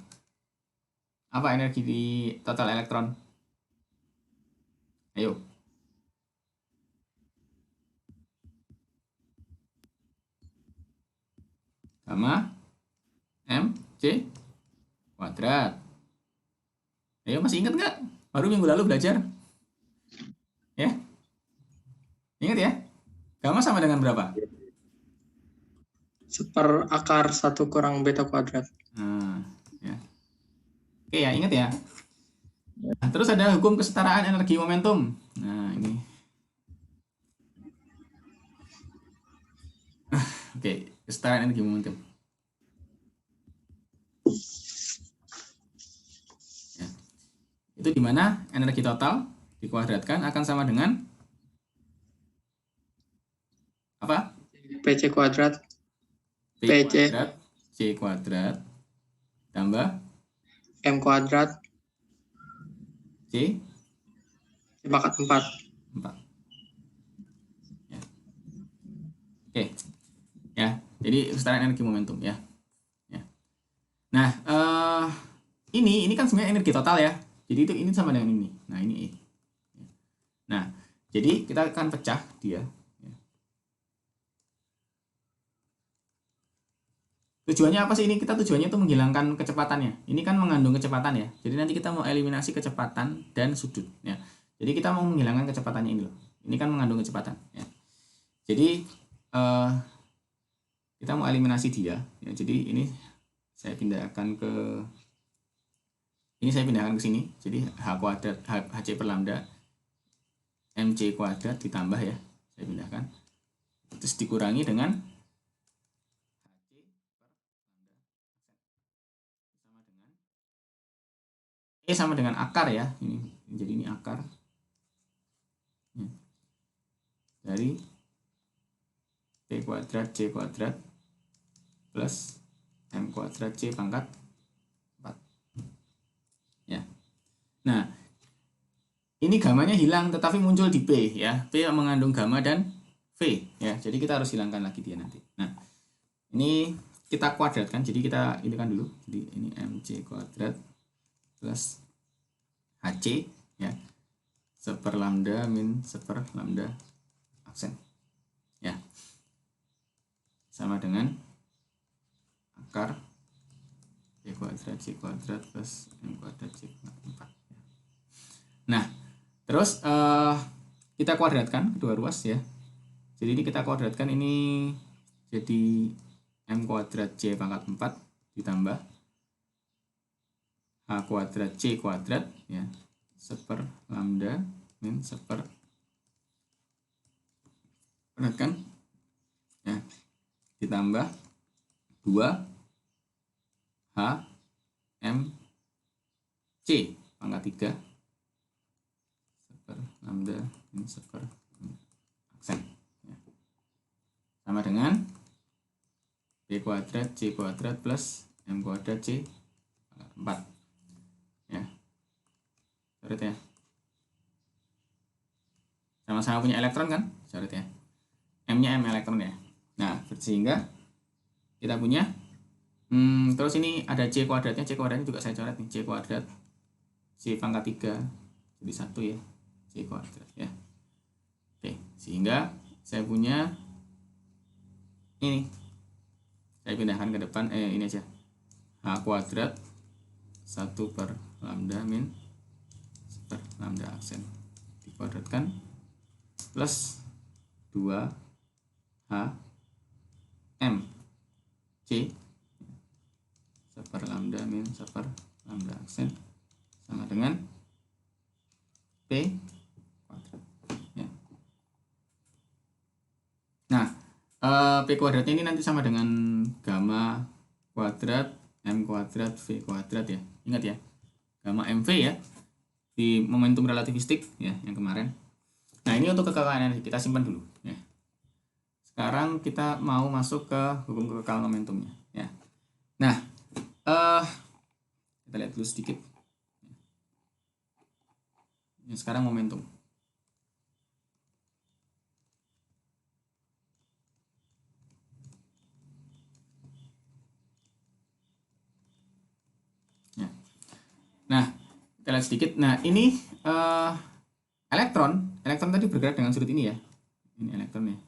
apa energi di total elektron? Ayo. Gamma M C kuadrat. Ayo, masih ingat nggak? Baru minggu lalu belajar. Ya. Ingat ya? Gamma sama dengan berapa? 1/(1 kurang beta kuadrat). Nah, ya. Oke ya, ingat ya. Nah, terus ada hukum kesetaraan energi momentum. Nah, ini. Oke, kesetaraan energi momentum. Ya. Itu di mana energi total dikuadratkan akan sama dengan apa? PC kuadrat. P PC. kuadrat C kuadrat tambah M kuadrat C pangkat 4. Ya. Oke. Ya, jadi kesetaraan energi momentum ya. Ya. Nah, ini kan sebenarnya energi total ya. Jadi ini sama dengan ini. Nah, ini E. Nah, jadi kita akan pecah dia. Tujuannya apa sih ini? Tujuannya itu menghilangkan kecepatannya. Ini kan mengandung kecepatan ya. Jadi nanti kita mau eliminasi kecepatan dan sudut ya. Jadi kita mau menghilangkan kecepatannya ini loh. Ini kan mengandung kecepatan ya. Jadi kita mau eliminasi dia ya. Jadi ini saya pindahkan ke sini. Jadi H kuadrat HC per lambda MC kuadrat ditambah ya. Saya pindahkan. Terus dikurangi dengan E sama dengan akar ya. Jadi ini akar ya. Dari C kuadrat plus M kuadrat C pangkat 4. Ya. Nah, ini gamanya hilang tetapi muncul di P ya. P yang mengandung gamma dan V ya. Jadi kita harus hilangkan lagi dia nanti. Nah, ini kita kuadratkan. Jadi kita ini kan dulu. Jadi ini MC kuadrat plus HC ya. 1 lambda min 1 lambda aksen. Ya. Sama dengan akar B kuadrat C kuadrat plus M kuadrat C pangkat 4. Nah, terus kita kuadratkan kedua ruas ya. Jadi ini kita kuadratkan ini jadi M kuadrat C pangkat 4 ditambah H kuadrat C kuadrat ya 1 lambda min 1 kuadratkan ya ditambah 2 H M C pangkat 3 lambda min 1 aksen ya. Sama dengan B kuadrat C kuadrat plus M kuadrat C pangkat 4 ya. Coret ya. Sama-sama punya elektron kan? Coret ya. M-nya M elektron ya. Nah, sehingga kita punya terus ini ada C kuadratnya juga saya coret nih. C kuadrat C pangkat 3 jadi 1 ya. C kuadrat ya. Oke, sehingga saya punya ini. Saya pindahkan ke depan ini aja. H kuadrat 1 per lambda min 1 lambda aksen dikuadratkan plus 2 H M C 1 per lambda min 1 per lambda aksen sama dengan P kuadrat ya. Nah, P kuadratnya ini nanti sama dengan gamma kuadrat M kuadrat V kuadrat ya. Ingat ya, gamma MV ya di momentum relativistik ya yang kemarin. Nah, ini untuk kekekalan energi kita simpan dulu ya. Sekarang kita mau masuk ke hukum kekekalan momentumnya ya. Nah, kita lihat dulu sedikit. Ya, sekarang momentum. Ya. Nah, kita lihat sedikit. Nah, ini elektron tadi bergerak dengan sudut ini ya. Ini elektron ya.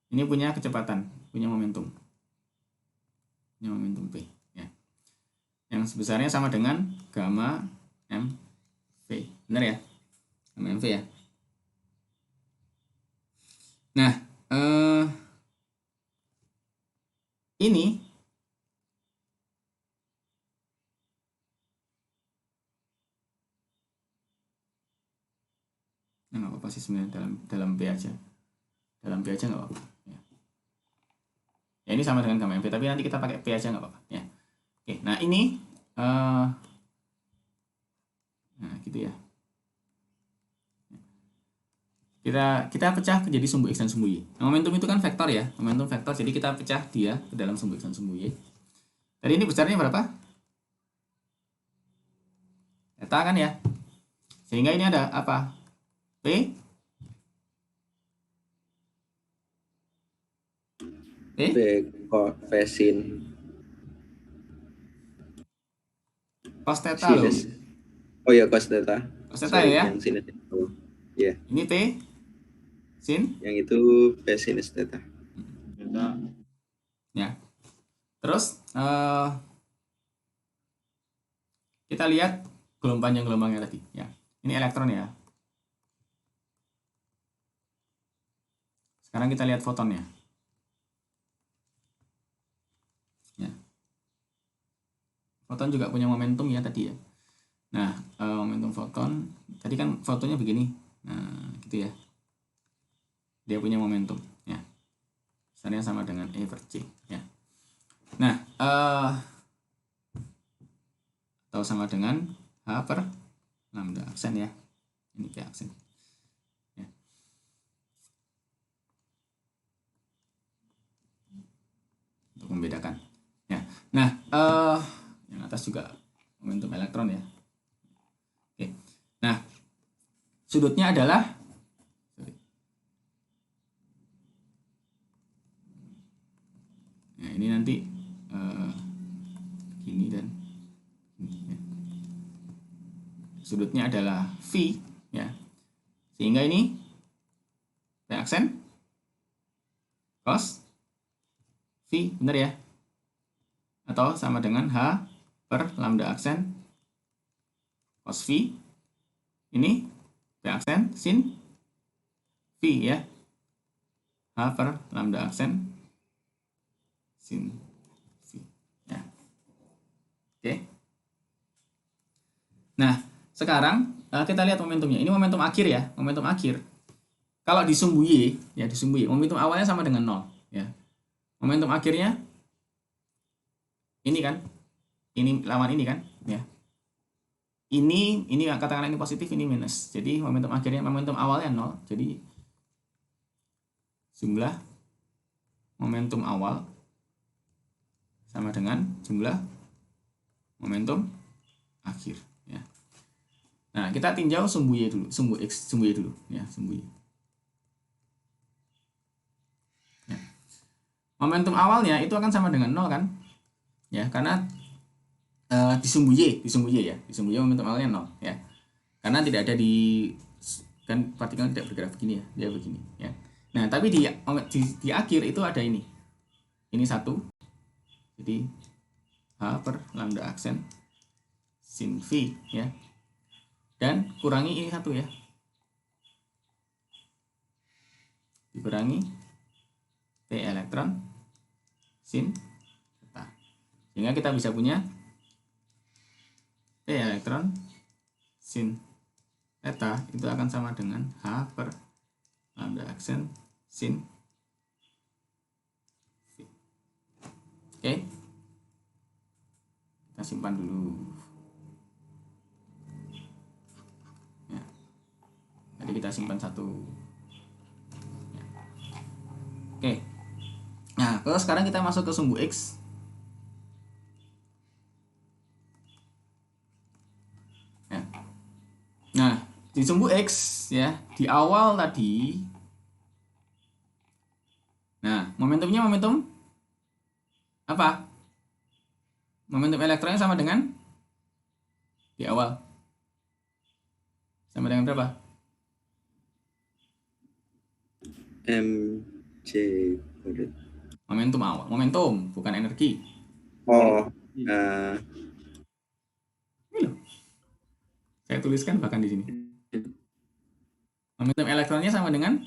Ini punya kecepatan, punya momentum. Punya momentum P ya. Yang sebesarnya sama dengan gamma MV. Benar ya? Gamma MV ya. Nah, ini nggak apa-apa sih sebenarnya dalam P aja. Dalam P aja nggak apa-apa. Ya, ini sama dengan gamma MV, tapi nanti kita pakai P aja nggak apa-apa ya. Oke, nah ini nah gitu ya. Kita pecah jadi sumbu X dan sumbu Y. Nah, momentum itu kan vektor ya, momentum vektor. Jadi kita pecah dia ke dalam sumbu X dan sumbu Y. Tadi ini besarnya berapa? Eta kan ya. Sehingga ini ada apa? P V sin cos theta loh. Oh ya, cos theta. Cos theta ya. Yang sinus itu. Ya. Ini P sin. Yang itu P sinus theta. Ya. Terus kita lihat gelombangnya tadi ya. Ini elektron ya. Sekarang kita lihat fotonnya. Ya. Foton juga punya momentum ya tadi ya. Nah, momentum foton tadi kan fotonnya begini. Nah, gitu ya. Dia punya momentum ya. Besarnya sama dengan E per C ya. Nah, atau sama dengan H per lambda aksen ya. Ini P aksen. Ya. Nah, yang atas juga momentum elektron ya. Oke. Nah, sudutnya adalah nah, ini nanti gini dan gini ya. Sudutnya adalah V ya. Sehingga ini P aksen cos V, benar ya? Atau sama dengan H per lambda aksen cos V. Ini P aksen sin V ya. H per lambda aksen sin V ya. Oke. Nah, sekarang kita lihat momentumnya. Ini momentum akhir ya, momentum akhir. Kalau di sumbu Y, ya di sumbu Y, momentum awalnya sama dengan 0 ya. Momentum akhirnya ini kan, ini lawan ini kan, ya. Ini katakanlah ini positif, ini minus. Jadi momentum akhirnya, momentum awalnya 0. Jadi jumlah momentum awal sama dengan jumlah momentum akhir. Ya. Nah, kita tinjau sumbu Y dulu, sumbu X, sumbu Y dulu, ya, sumbu Y. Ya. Momentum awalnya itu akan sama dengan 0 kan? Ya, karena di sumbu Y ya, di sumbu Y momentum awalnya 0 ya. Karena tidak ada kan partikel tidak bergerak begini ya, dia begini ya. Nah, tapi di akhir itu ada ini. Ini 1. Jadi H per lambda aksen sin V ya. Dan kurangi ini 1 ya. Dikurangi P elektron sin theta. Sehingga kita bisa punya P elektron sin theta itu akan sama dengan H per lambda aksen sin V. Oke. Kita simpan dulu. Ya. Jadi kita simpan 1. Ya. Oke. Nah, kalau sekarang kita masuk ke sumbu X. Ya. Nah, di sumbu X ya, di awal tadi. Nah, momentumnya momentum apa? Momentum elektronnya sama dengan di awal. Sama dengan berapa? mc kuadrat. Momentum awal, momentum bukan energi. Oh, Ini loh. Saya tuliskan bahkan di sini. Momentum elektronnya sama dengan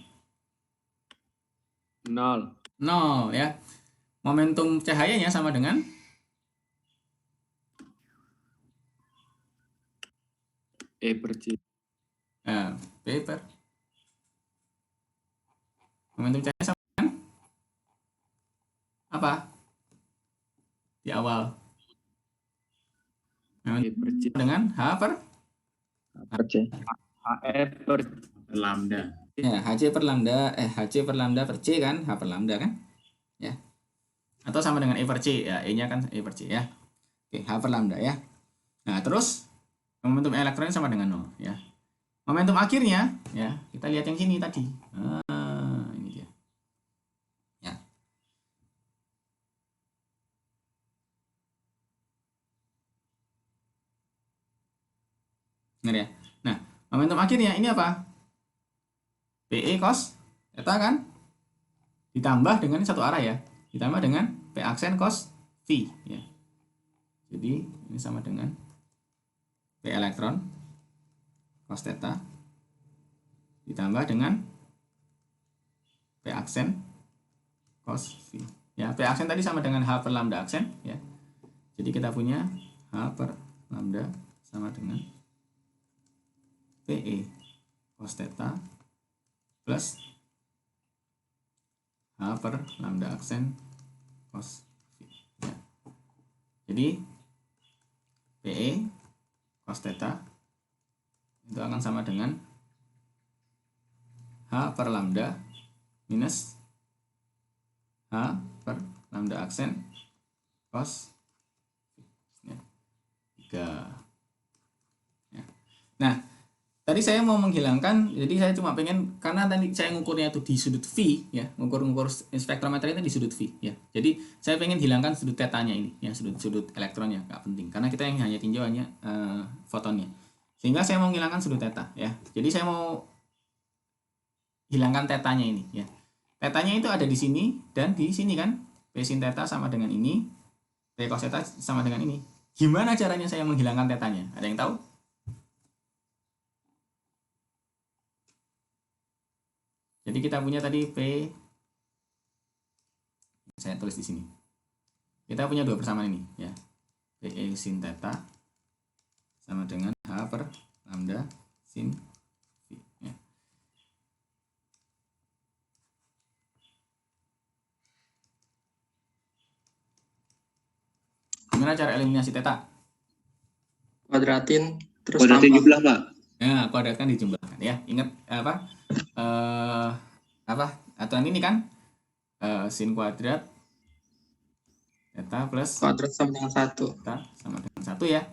0. 0 ya. Momentum cahayanya sama dengan E per C. P per momentum cahaya sama dengan apa? Di awal. E per C. Dengan H per Per C. E per Lambda. ya, HC per lambda per C kan, H per lambda kan? Ya. Atau sama dengan E per C ya, E-nya kan E per C ya. Oke, H per lambda ya. Nah, terus momentum elektronnya sama dengan 0 ya. Momentum akhirnya ya, kita lihat yang sini tadi. Ini dia. Ya. Benar ya? Nah, momentum akhirnya ini apa? PE cos theta kan? Ditambah dengan satu arah ya. Ditambah dengan P aksen cos V ya. Jadi ini sama dengan P elektron cos theta ditambah dengan P aksen cos V. Ya, P aksen tadi sama dengan H per lambda aksen ya. Jadi kita punya H per lambda sama dengan PE cos theta plus H per lambda aksen cos V. Ya. Jadi PE cos theta itu akan sama dengan H per lambda minus H per lambda aksen cos Ya. Nah, tadi saya mau menghilangkan, jadi saya cuma pengen, karena tadi saya ngukurnya itu di sudut V, ya, ngukur spektrometer itu di sudut V, ya. Jadi saya pengen hilangkan sudut tetanya ini, ya, sudut elektronnya, nggak penting, karena kita yang hanya tinjau hanya fotonnya. Sehingga saya mau menghilangkan sudut theta, ya. Jadi saya mau hilangkan tetanya ini, ya. Tetanya itu ada di sini dan di sini kan, P sin theta sama dengan ini, P cos theta sama dengan ini. Gimana caranya saya menghilangkan tetanya? Ada yang tahu? Jadi kita punya tadi P, saya tulis di sini. Kita punya dua persamaan ini, ya. PE sin theta sama dengan H per lambda sin V, ya. Gimana cara eliminasi theta? Kuadratin terus Kuadratin tambah. jumlah, Pak. Ya, kuadratkan dijumlahkan, ya. Ingat aturan ini kan, sin kuadrat theta plus Kuadrat sama dengan 1. theta sama dengan 1, ya.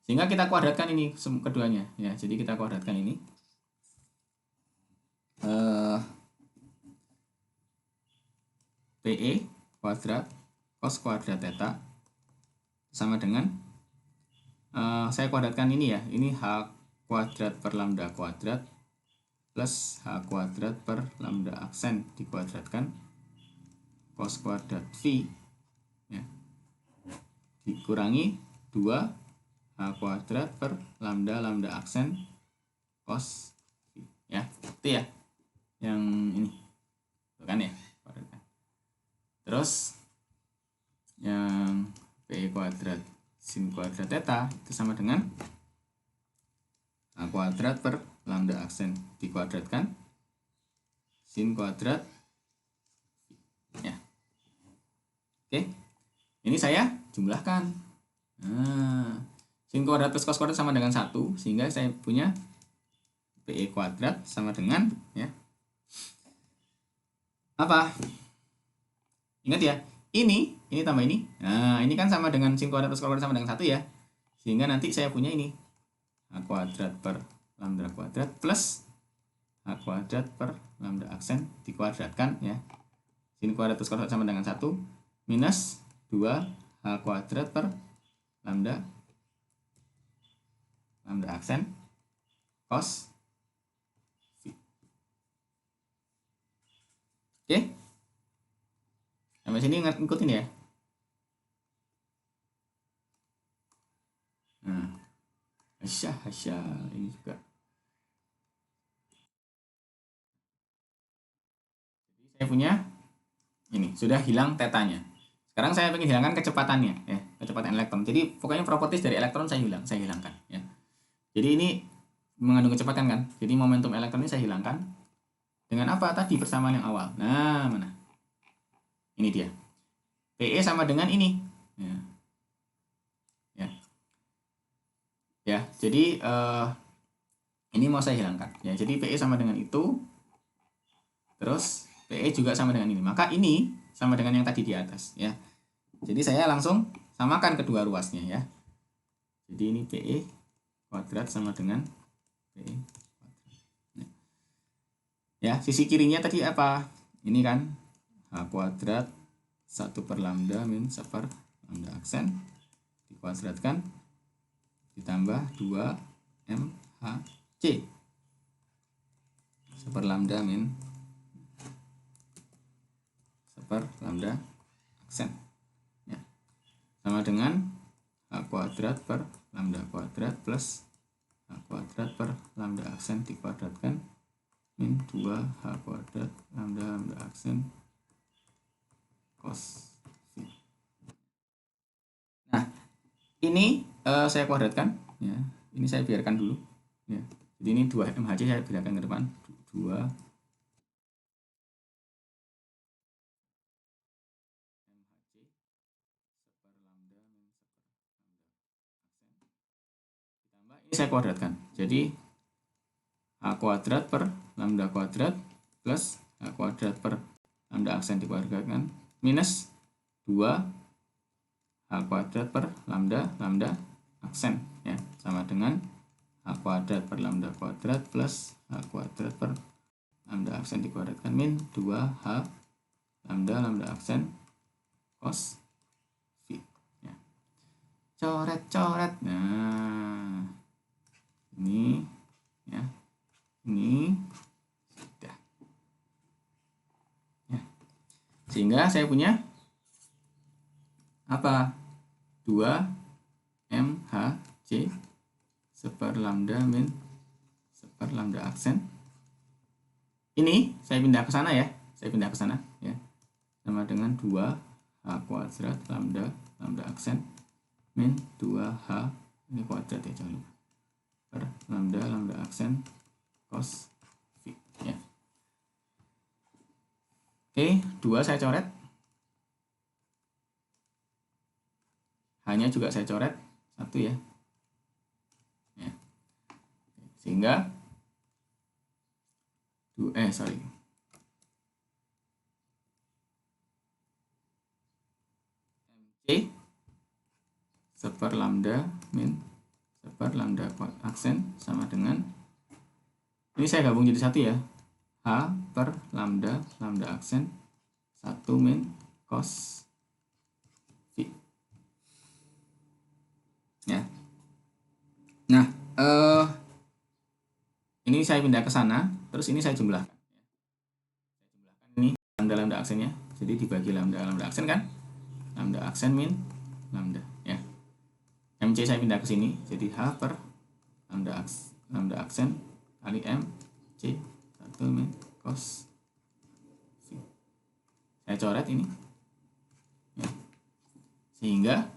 Sehingga kita kuadratkan ini keduanya, ya. Jadi kita kuadratkan ini. PE kuadrat cos kuadrat theta sama dengan saya kuadratkan ini, ya. Ini H kuadrat per lambda kuadrat plus H kuadrat per lambda aksen dikuadratkan cos kuadrat V, ya, dikurangi 2 H kuadrat per lambda aksen cos V, ya. Itu ya yang ini, itu kan, ya. Terus yang P kuadrat sin kuadrat theta itu sama dengan H kuadrat per lambda aksen dikuadratkan sin kuadrat, ya. Oke, ini saya jumlahkan. Nah, sin kuadrat plus cos kuadrat sama dengan 1, sehingga saya punya PE kuadrat sama dengan, ya, apa? Ingat ya, ini tambah ini. Nah, ini kan sama dengan sin kuadrat plus cos kuadrat sama dengan 1, ya. Sehingga nanti saya punya ini H kuadrat per lambda kuadrat plus H kuadrat per lambda aksen dikuadratkan, ya. Sin kuadrat plus kuadrat sama dengan 1 minus 2 H kuadrat per lambda aksen cos V. Oke. Sampai sini ngikutin, ya. Nah, hasya ini juga. Jadi saya punya ini, sudah hilang tetanya. Sekarang saya ingin hilangkan kecepatannya, ya, kecepatan elektron. Jadi pokoknya properties dari elektron saya hilangkan, ya. Jadi ini mengandung kecepatan kan. Jadi momentum elektron ini saya hilangkan. Dengan apa tadi persamaan yang awal? Nah, mana? Ini dia. PE sama dengan ini. Ya. Ya, jadi ini mau saya hilangkan. Ya, jadi PE sama dengan itu. Terus PE juga sama dengan ini. Maka ini sama dengan yang tadi di atas, ya. Jadi saya langsung samakan kedua ruasnya, ya. Jadi ini PE kuadrat sama dengan PE kuadrat. Ya, sisi kirinya tadi apa? Ini kan H kuadrat 1 per lambda min 1 per lambda aksen dikuadratkan ditambah 2 MHC 1 per lambda min 1 per lambda aksen, ya. Sama dengan H kuadrat per lambda kuadrat plus H kuadrat per lambda aksen dikuadratkan min 2 H kuadrat lambda aksen cos V. Nah, ini saya kuadratkan, ya. Ini saya biarkan dulu, ya. Jadi ini 2 MHC saya biarkan ke depan, 2 MHC 1 per lambda min 1 per lambda aksen ditambah ini saya kuadratkan. Jadi H kuadrat per lambda kuadrat plus H kuadrat per lambda aksen dikuadratkan minus 2 H kuadrat per lambda aksen ya, sama dengan H kuadrat per lambda kuadrat plus H kuadrat per lambda aksen dikuadratkan min 2H lambda aksen cos V ya. Coret. Nah, ini ya. Ini sudah. Ya. Sehingga saya punya apa? 2MHC seper lambda min seper lambda aksen. Ini saya pindah ke sana ya. Ya. Sama dengan 2H kuadrat lambda aksen min 2H ini kuadrat ya, jangan lupa. Per lambda aksen cos V ya. Oke, 2 saya coret. Hanya juga saya coret 1 ya. Sehingga MC seper lambda min seper lambda aksen sama dengan, ini saya gabung jadi 1 ya, H per lambda aksen 1 min cos V ya. Nah, ini saya pindah ke sana, terus ini saya jumlahkan. Ini lambda aksennya, jadi dibagi lambda aksen kan, lambda aksen min lambda ya. MC saya pindah ke sini, jadi H per lambda aksen kali MC 1 min cos V. Saya coret ini ya. Sehingga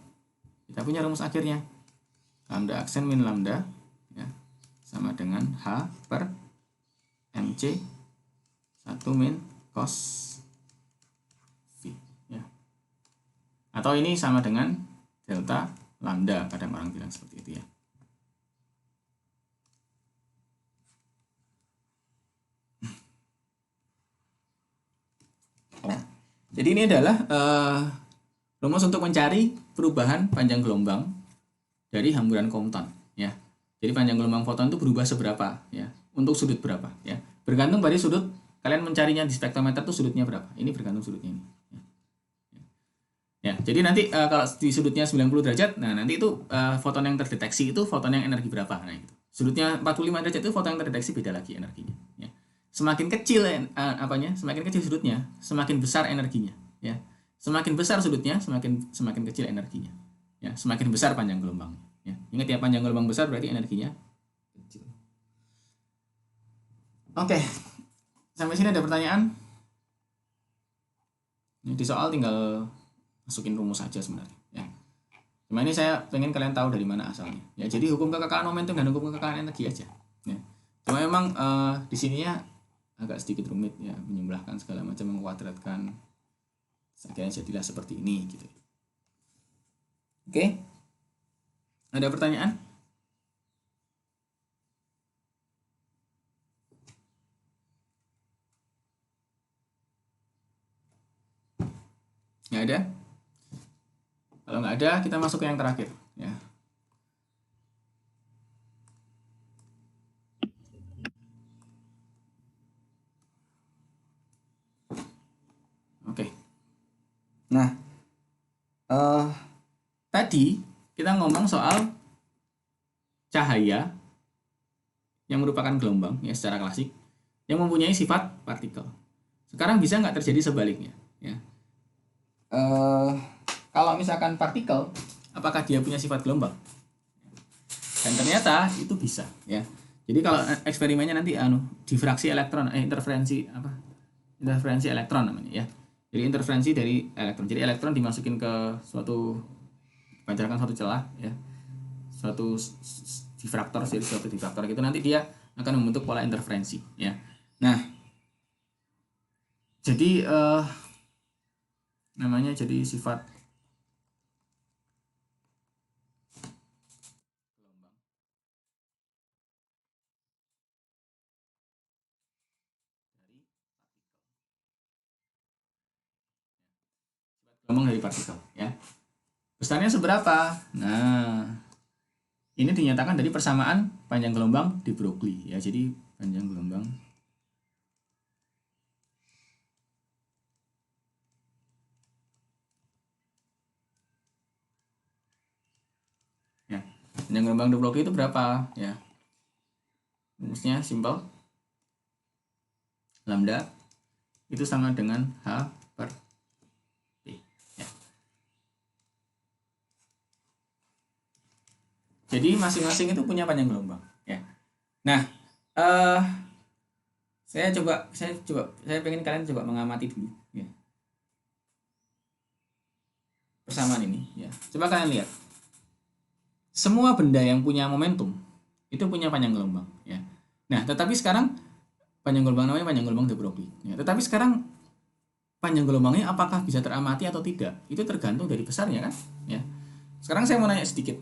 kita punya rumus akhirnya, lambda aksen min lambda ya, sama dengan H per MC 1 min cos V ya. Atau ini sama dengan delta lambda, kadang orang bilang seperti itu ya. Nah, jadi ini adalah rumus untuk mencari perubahan panjang gelombang dari hamburan Compton ya. Jadi panjang gelombang foton itu berubah seberapa ya, untuk sudut berapa ya. Bergantung pada sudut, kalian mencarinya di spektrometer itu sudutnya berapa. Ini bergantung sudutnya ini. Ya, jadi nanti kalau di sudutnya 90 derajat, nah nanti itu foton yang terdeteksi itu foton yang energi berapa. Nah, gitu. Sudutnya 45 derajat itu foton yang terdeteksi beda lagi energinya ya. Semakin kecil semakin kecil sudutnya, semakin besar energinya ya. Semakin besar sudutnya, semakin kecil energinya. Ya, semakin besar panjang gelombangnya ya. Ingat ya, panjang gelombang besar berarti energinya kecil. Oke. Sampai sini ada pertanyaan? Di soal tinggal masukin rumus saja sebenarnya ya. Cuma ini saya pengen kalian tahu dari mana asalnya ya. Jadi hukum kekekalan momentum dan hukum kekekalan energi aja ya. Cuma memang di sininya agak sedikit rumit ya, menjumlahkan segala macam, mengkuadratkan, akhirnya jadilah seperti ini gitu. Oke, ada pertanyaan? Nggak ada? Kalau nggak ada, kita masuk ke yang terakhir ya. Oke. Nah, tadi kita ngomong soal cahaya yang merupakan gelombang ya secara klasik yang mempunyai sifat partikel. Sekarang bisa nggak terjadi sebaliknya ya? Kalau misalkan partikel, apakah dia punya sifat gelombang? Dan ternyata itu bisa ya. Jadi kalau eksperimennya nanti difraksi elektron, interferensi elektron namanya ya. Jadi interferensi dari elektron. Jadi elektron dimasukin ke dipancarkan suatu celah ya. Suatu difraktor, jadi suatu difraktor gitu, nanti dia akan membentuk pola interferensi ya. Nah, jadi namanya jadi sifat gelombang. Gelombang dari partikel ya. Besarnya seberapa? Nah, Ini dinyatakan dari persamaan panjang gelombang de Broglie ya. Jadi panjang gelombang ya. Panjang gelombang de Broglie itu berapa ya? Rumusnya simpel. Lambda itu sama dengan H per P ya. Jadi masing-masing itu punya panjang gelombang ya. Nah, saya pengen kalian coba mengamati dulu ya. Persamaan ini ya. Coba kalian lihat. Semua benda yang punya momentum itu punya panjang gelombang ya. Nah, tetapi sekarang panjang gelombang namanya panjang gelombang de Broglie ya. Tetapi sekarang panjang gelombangnya apakah bisa teramati atau tidak? Itu tergantung dari besarnya kan ya. Sekarang saya mau nanya sedikit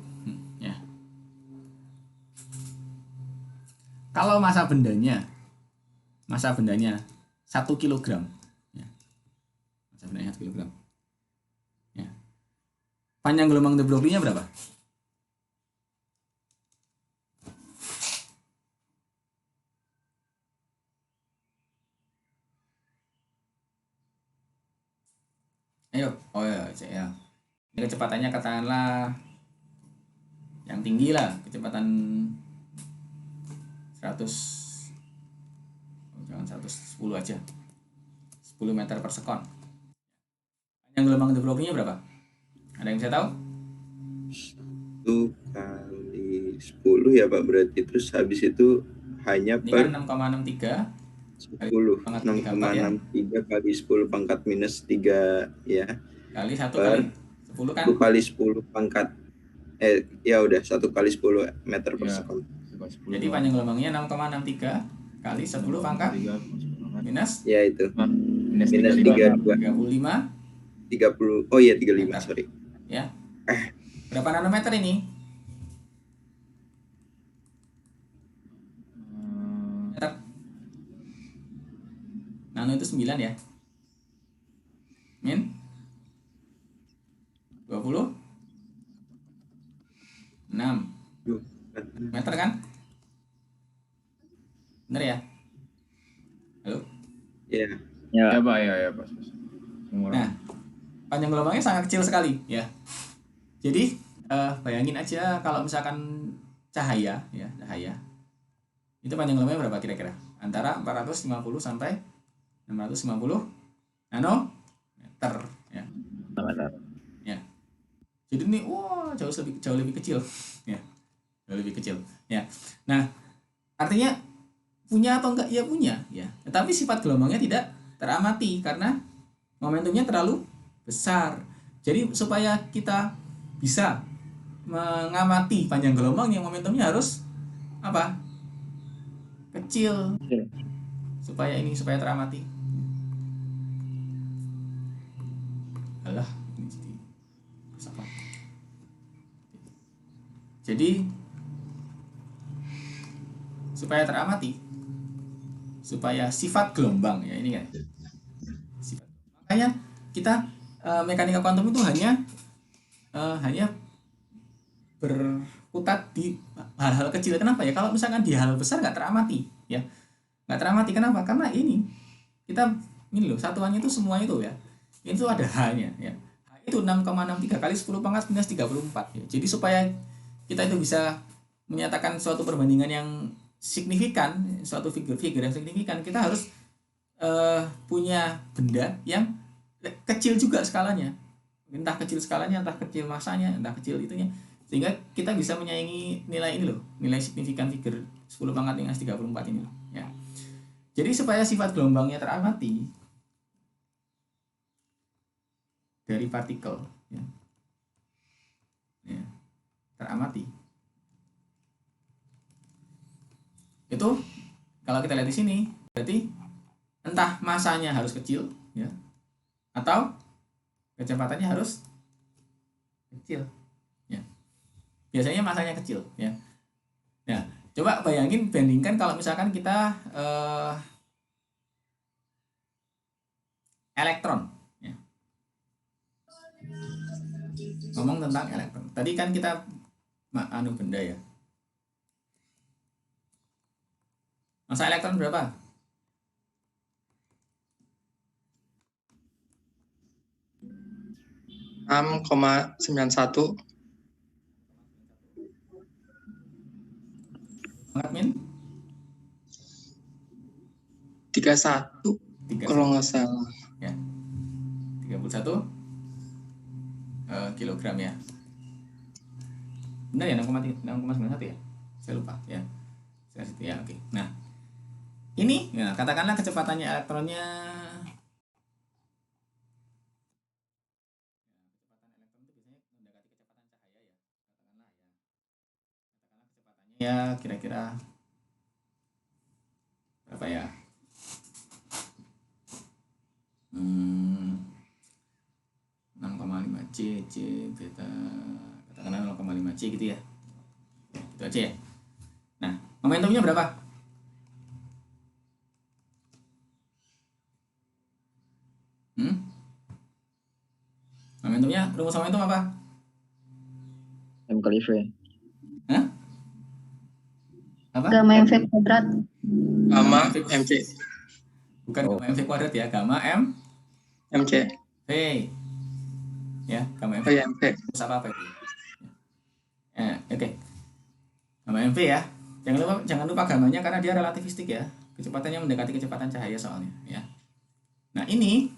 ya. Kalau masa bendanya 1 kilogram ya. Masa bendanya 1 kilogram ya. Panjang gelombang de Broglie-nya berapa? Ayo, oh ya, ya. Ini kecepatannya katakanlah yang tinggi lah, kecepatan 100, jangan 110 aja, 10 meter per sekon. Panjang gelombang de Broglie-nya berapa? Ada yang bisa tahu? 1 kali 10 ya Pak, berarti terus habis itu hanya Ini per kan 6,63 10 pangkat 6,63 kali 10 pangkat minus 3 ya, kali 1 per kali 10 kan? 1 kali 10 pangkat ya udah 1 kali 10 meter per Ya. sekon. Jadi panjang gelombangnya 6,63 kali 10 pangkat minus Ya itu Minus minus 35. 35 30. Oh iya 35, Meter. sorry. ya. Berapa nanometer ini? Meter. Nano itu 9 ya. Min 26 meter kan? Bener ya? Halo? Ya. Ya Pak, ya Pak. Nah, panjang gelombangnya sangat kecil sekali ya. Jadi bayangin aja kalau misalkan cahaya itu panjang gelombangnya berapa kira-kira? Antara 450 sampai 650 nanometer ya. Ya. Jadi ini jauh lebih kecil ya. Jauh lebih kecil ya. Nah, artinya punya atau enggak? Ya punya ya. Tetapi sifat gelombangnya tidak teramati karena momentumnya terlalu besar. Jadi supaya kita bisa mengamati panjang gelombang yang momentumnya harus apa? Kecil. Supaya teramati. Alah, ini jadi apa? Jadi supaya teramati, supaya sifat gelombang ya ini kan. Makanya kita mekanika kuantum itu hanya berkutat di hal-hal kecil. Kenapa ya? Kalau misalkan di hal besar nggak teramati ya, nggak teramati. Kenapa? Karena ini loh, satuannya itu semua itu ya, itu ada H-nya ya. H itu 6,63 kali 10 pangkat minus 34 ya. Jadi supaya kita itu bisa menyatakan suatu perbandingan yang signifikan, suatu figur yang signifikan, kita harus punya benda yang kecil juga skalanya, entah kecil skalanya, entah kecil masanya, entah kecil itunya, sehingga kita bisa menyaingi nilai ini loh, nilai signifikan figur 10 pangkat minus 34 ini loh ya. Jadi supaya sifat gelombangnya teramati dari partikel ya, teramati itu, kalau kita lihat di sini berarti entah masanya harus kecil ya, atau kecepatannya harus kecil ya. Biasanya masanya kecil ya. Nah, coba bayangin, bandingkan kalau misalkan kita elektron ya. Ngomong tentang elektron. Tadi kan kita benda ya. Massa elektron berapa? Enam koma 91. Pangkat min 31 kalau 31 nggak salah. ya. 31 kilogram ya. Benar ya 6,91 ya? Saya lupa ya. Saya situ ya, oke. Nah, ini ya, katakanlah kecepatannya elektronnya ya kira-kira berapa ya? 6,5 C beta katakanlah 0,5 C gitu ya. Ya, gitu aja ya. Nah, momentumnya berapa? Momentumnya, rumus momentum apa? M kali V. Hah? Apa? Gamma MV kuadrat. Gamma MC. Bukan gamma MV kuadrat ya, gamma MC. V. Ya, gamma MV. Oh ya, MC. Terus apa itu? Oke. Gamma MV ya. Jangan lupa gamanya karena dia relativistik ya. Kecepatannya mendekati kecepatan cahaya soalnya ya. Nah, ini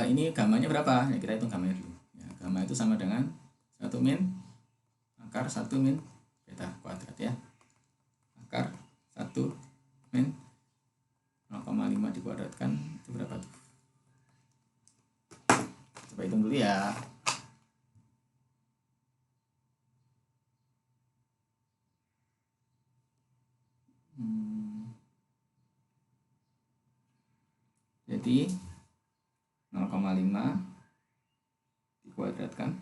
ini gamanya berapa? Ya, kita hitung gamanya dulu. Ya, gamma itu sama dengan 1 min akar 1 min beta kuadrat ya. Akar 1 min 0,5 dikuadratkan itu berapa tuh? Coba hitung dulu ya. Jadi 0,5 dikuadratkan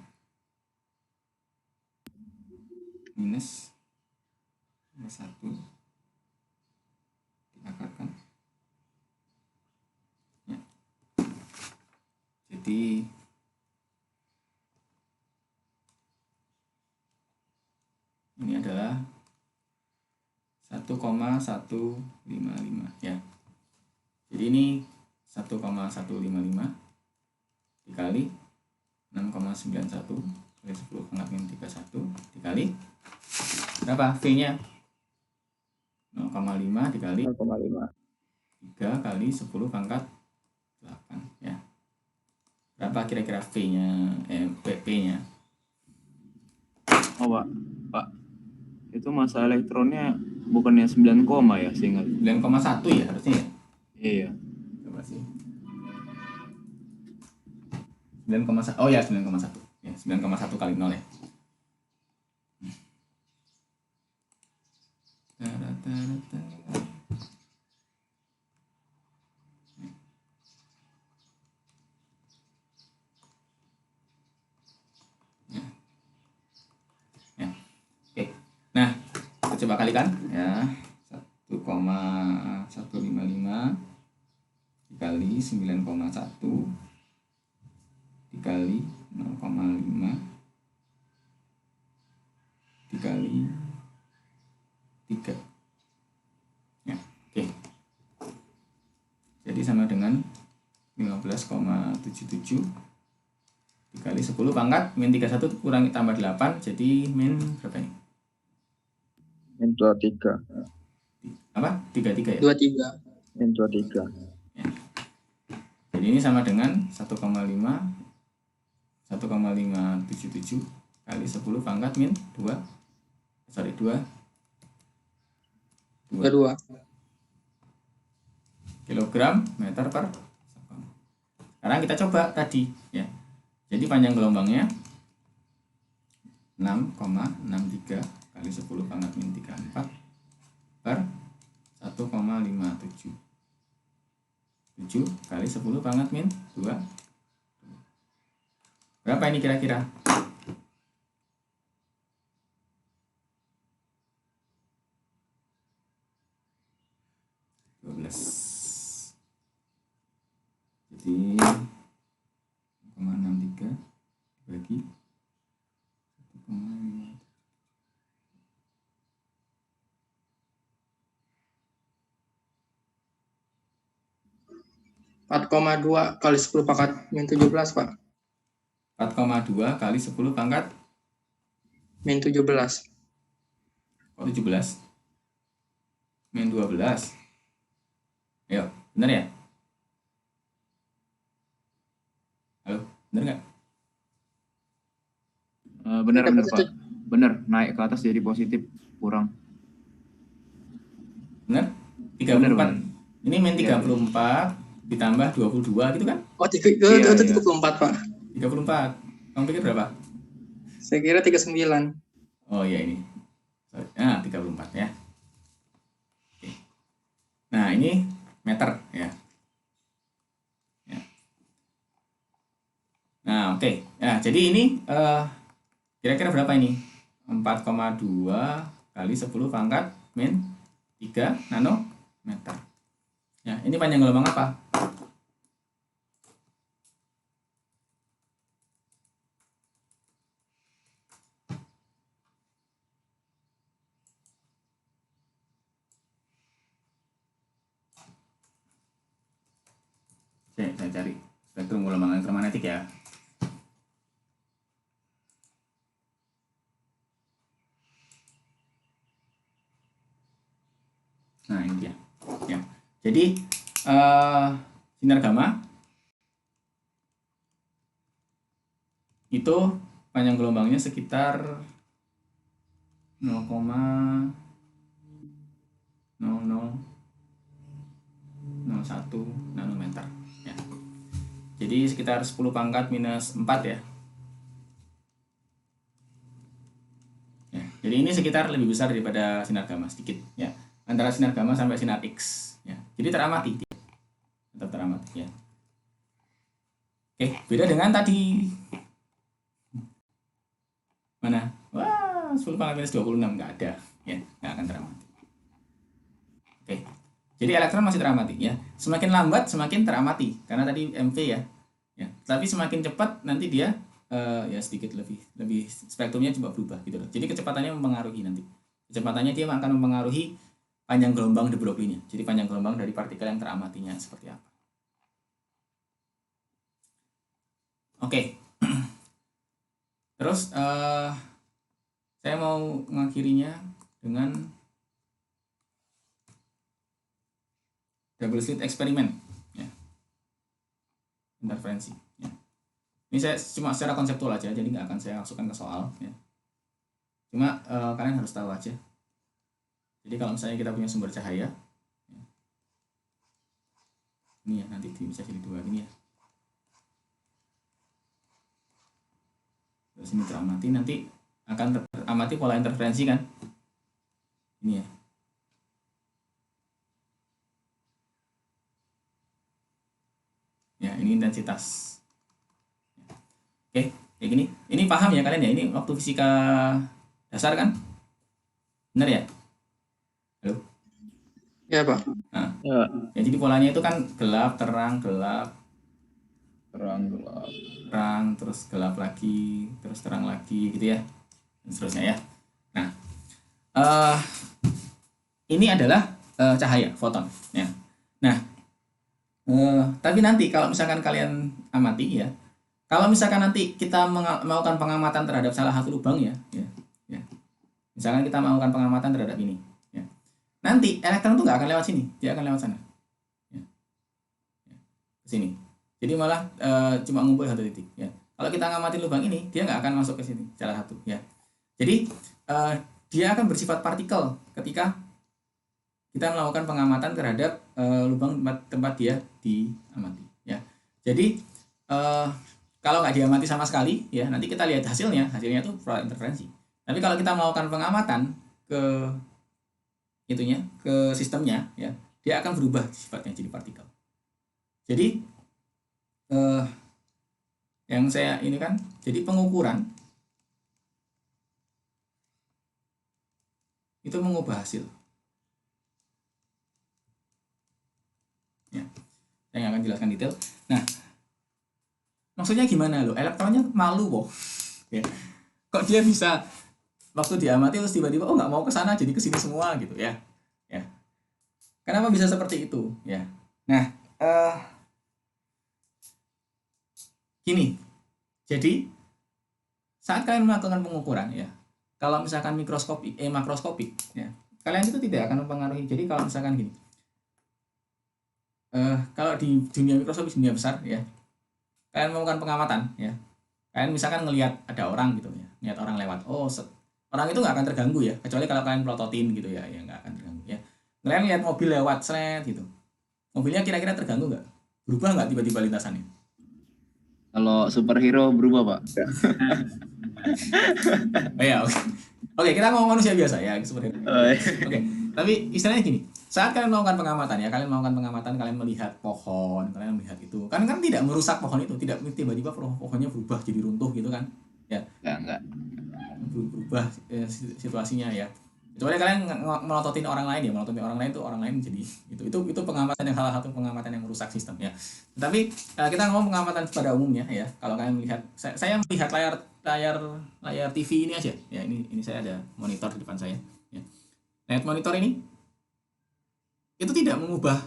minus 1 diakarkan ya. Jadi ini adalah 1,155 ya. Jadi ini 1,155 dikali 6,91 kali 10 pangkat min 31 dikali berapa V-nya? 0,5 dikali 0,5. 3 kali 10 pangkat 8 ya. Berapa kira-kira V-nya P-nya? Oh, Pak. Itu massa elektronnya bukannya 9 koma ya, seingat. 9,1 ya harusnya ya? Iya. Coba sih. 9,1. Oh ya, 9,1. Ya, 9,1 kali 0 ya. Ya. Oke. Nah, kita coba kalikan ya. 1,155 dikali 9,1 dikali 0,5 dikali 3 ya. Oke, jadi sama dengan 15,77 dikali 10 pangkat min 31 kurangi tambah 8 jadi min berapa ini? Min 23. Apa? 33 ya? 23. Min 23. Ya. Jadi ini sama dengan 1,577 kali 10 pangkat min 2 kilogram meter per sekon. Sekarang kita coba tadi ya. Jadi panjang gelombangnya 6,63 kali 10 pangkat min 34 per 1,57 7 kali 10 pangkat min 2. Berapa ini kira-kira? 12. Jadi 0,63 4,2 kali 10 pangkat min 17, Pak. 4,2 kali 10 pangkat Min 17. kok 17 min 12. Ayo, bener ya? Halo, bener nggak? Benar Dapat Pak. Benar, naik ke atas jadi positif, kurang. Bener? 34. Bener. Ini min 34 ditambah 22 gitu kan? Oh, itu Iya. 34, Pak. 34. Kamu pikir berapa? Saya kira 39. Oh iya ini. Sorry. Nah, 34 ya. Oke. Nah, ini meter ya. Ya. Nah, oke. Nah, jadi ini kira-kira berapa ini? 4,2 kali 10 pangkat min 3 nanometer. Ya, ini panjang gelombang apa? Oke, saya cari spektrum gelombang elektromagnetik ya. Nah, ini dia. Ya. Jadi sinar gamma itu panjang gelombangnya sekitar 0,0001 nanometer ya. Jadi sekitar 10 pangkat minus 4 ya. Ya, jadi ini sekitar lebih besar daripada sinar gamma sedikit ya. Antara sinar gamma sampai sinar X ya. Jadi teramati, tetap teramati ya. Oke, beda dengan tadi. Mana? Wah, 10 pangkat minus 26 nggak ada ya, nggak akan teramati. Oke, jadi elektron masih teramati ya. Semakin lambat semakin teramati karena tadi MV ya. Ya, tapi semakin cepat nanti dia ya sedikit lebih spektrumnya coba berubah gitu loh. Jadi kecepatannya mempengaruhi nanti. Kecepatannya dia akan mempengaruhi panjang gelombang de Broglie-nya. Jadi panjang gelombang dari partikel yang teramatinya seperti apa. Oke. Terus saya mau mengakhirinya dengan double slit eksperimen ya. Interferensi ya. Ini saya cuma secara konseptual aja, jadi nggak akan saya masukkan ke soal ya. Cuma kalian harus tahu aja. Jadi kalau misalnya kita punya sumber cahaya ya, ini ya, nanti bisa jadi 2 gini ya. Terus ini teramati, nanti akan teramati pola interferensi kan. Ini ya. Ya, ini intensitas. Oke, kayak gini. Ini paham ya kalian ya? Ini waktu fisika dasar kan? Benar ya? Halo? Ya, Pak. Nah, Ya, ya, jadi polanya itu kan gelap, terang, gelap, Terang gelap. terang, terus gelap lagi, terus terang lagi gitu ya. Dan seterusnya ya. Nah, ini adalah cahaya, foton ya. Nah, tapi nanti kalau misalkan kalian amati ya, kalau misalkan nanti kita melakukan pengamatan terhadap salah satu lubang ya. Misalkan kita melakukan pengamatan terhadap ini, ya. Nanti elektron tuh nggak akan lewat sini, dia akan lewat sana, ya. Ke sini. Jadi malah cuma ngumpul satu titik, ya. Kalau kita ngamati lubang ini, dia nggak akan masuk ke sini, salah satu, ya. Jadi dia akan bersifat partikel ketika kita melakukan pengamatan terhadap lubang tempat dia diamati, ya. Jadi kalau nggak diamati sama sekali, ya nanti kita lihat hasilnya itu produk interferensi. Tapi kalau kita melakukan pengamatan ke itunya, ke sistemnya, ya dia akan berubah sifatnya jadi partikel. Jadi yang saya ini kan, jadi pengukuran itu mengubah hasil. Ya, saya nggak akan jelaskan detail. Nah, maksudnya gimana loh? Elektronnya malu kok. Ya. Kok dia bisa waktu diamati terus tiba-tiba nggak mau ke sana jadi ke sini semua gitu ya. Ya. Kenapa bisa seperti itu? Ya. Nah, gini. Jadi saat kalian melakukan pengukuran ya, kalau misalkan makroskopik ya, kalian itu tidak akan mempengaruhi. Jadi kalau misalkan gini, kalau di dunia mikroskopik, dunia besar ya, kalian melakukan pengamatan ya, kalian misalkan ngelihat ada orang gitu ya, ngelihat orang lewat, orang itu nggak akan terganggu ya, kecuali kalau kalian plototin gitu ya, nggak akan terganggu ya. Kalian lihat mobil lewat seret gitu, mobilnya kira-kira terganggu nggak? Berubah nggak tiba-tiba lintasannya? Kalau superhero berubah, Pak. Oh ya, oke, kita ngomong manusia biasa ya, seperti itu. Oke, tapi istilahnya gini, saat kalian melakukan pengamatan ya, kalian melihat pohon, kalian melihat itu, kan tidak merusak pohon itu, tidak tiba-tiba pohonnya berubah jadi runtuh gitu kan, ya, Enggak. berubah situasinya ya. Kecuali kalian melototin orang lain ya, melototin orang lain jadi itu pengamatan yang salah satu pengamatan yang merusak sistem ya. Tapi kita ngomong pengamatan pada umumnya ya. Kalau kalian melihat, saya melihat layar TV ini aja ya, ini saya ada monitor di depan saya ya. Lihat monitor ini, itu tidak mengubah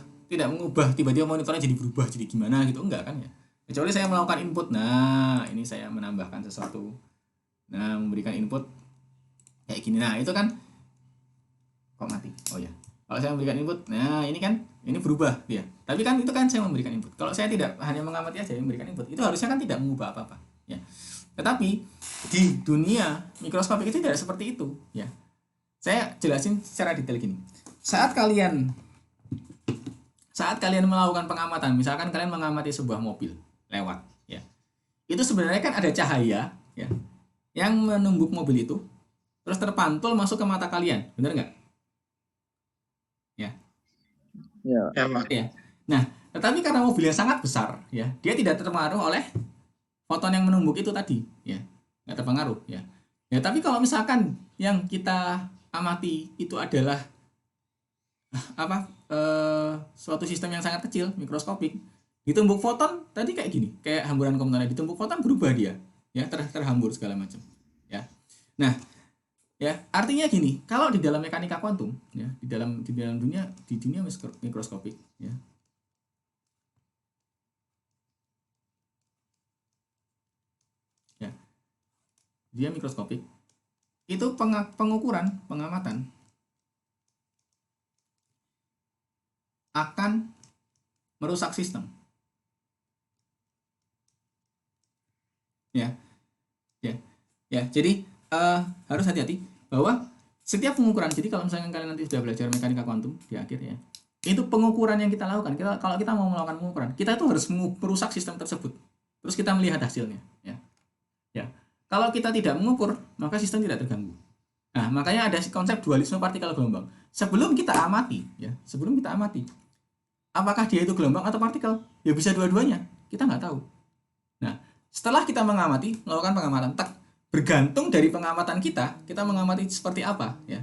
tiba-tiba monitornya jadi berubah jadi gimana gitu, enggak kan ya. Kecuali saya melakukan input, nah ini saya menambahkan sesuatu, nah memberikan input kayak gini, nah itu kan kok mati. Oh ya, kalau saya memberikan input, nah ini berubah dia. Tapi kan itu kan saya memberikan input. Kalau saya tidak hanya mengamati aja, memberikan input, itu harusnya kan tidak mengubah apa-apa ya. Tetapi di dunia mikroskopik itu tidak seperti itu ya. Saya jelasin secara detail gini. Saat kalian melakukan pengamatan, misalkan kalian mengamati sebuah mobil lewat ya, itu sebenarnya kan ada cahaya ya yang menumbuk mobil itu, terus terpantul masuk ke mata kalian, benar nggak? Ya. Ya, Pak. Ya. Nah, tetapi karena mobilnya sangat besar, ya, dia tidak terpengaruh oleh foton yang menumbuk itu tadi, ya, nggak terpengaruh, ya. Ya, tapi kalau misalkan yang kita amati itu adalah suatu sistem yang sangat kecil, mikroskopik, ditumbuk foton tadi kayak gini, kayak hamburan komputernya, ditumbuk foton berubah dia, ya, terhambur segala macam, ya. Nah, ya, artinya gini, kalau di dalam mekanika kuantum, ya, di dalam dunia mikroskopik, ya, dia mikroskopik, itu pengamatan akan merusak sistem, ya, jadi harus hati-hati bahwa setiap pengukuran, jadi kalau misalnya kalian nanti sudah belajar mekanika kuantum di akhir ya, itu pengukuran yang kita lakukan, kalau kita mau melakukan pengukuran, kita itu harus merusak sistem tersebut, terus kita melihat hasilnya ya. Kalau kita tidak mengukur, maka sistem tidak terganggu. Nah, makanya ada konsep dualisme partikel gelombang. Sebelum kita amati, apakah dia itu gelombang atau partikel? Ya bisa dua-duanya, kita nggak tahu. Nah, setelah kita melakukan pengamatan, bergantung dari pengamatan kita mengamati seperti apa, ya.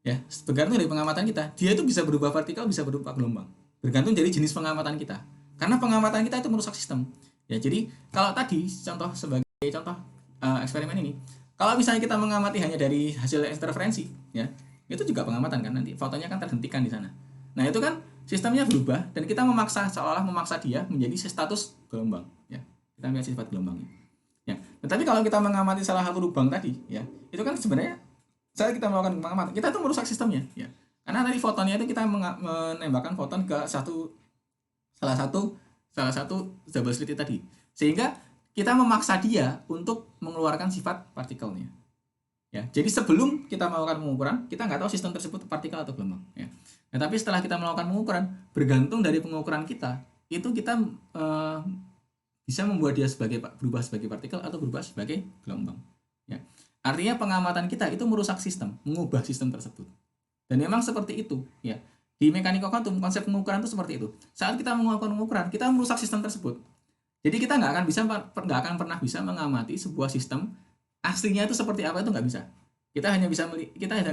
Ya, bergantung dari pengamatan kita, dia itu bisa berubah partikel, bisa berubah gelombang. Bergantung dari jenis pengamatan kita. Karena pengamatan kita itu merusak sistem. Ya, jadi kalau tadi contoh eksperimen ini, kalau misalnya kita mengamati hanya dari hasil interferensi, ya, itu juga pengamatan kan, nanti fotonya kan terhentikan di sana. Nah, itu kan sistemnya berubah dan kita seolah-olah memaksa dia menjadi status gelombang, ya. Kita melihat sifat gelombangnya. Ya, tetapi kalau kita mengamati salah satu lubang tadi, ya, itu kan sebenarnya saat kita melakukan pengamatan, kita itu merusak sistemnya, ya. Karena tadi fotonnya itu kita menembakkan foton ke salah satu double slit tadi, sehingga kita memaksa dia untuk mengeluarkan sifat partikelnya. Ya, jadi sebelum kita melakukan pengukuran, kita nggak tahu sistem tersebut partikel atau gelombang. Ya. Nah, tapi setelah kita melakukan pengukuran, bergantung dari pengukuran kita, itu kita bisa membuat dia berubah sebagai partikel atau berubah sebagai gelombang. Ya. Artinya pengamatan kita itu merusak sistem, mengubah sistem tersebut. Dan memang seperti itu. Ya. Di mekanika kuantum, konsep pengukuran itu seperti itu. Saat kita melakukan pengukuran, kita merusak sistem tersebut. Jadi kita nggak akan pernah bisa mengamati sebuah sistem aslinya itu seperti apa, itu nggak bisa. Kita hanya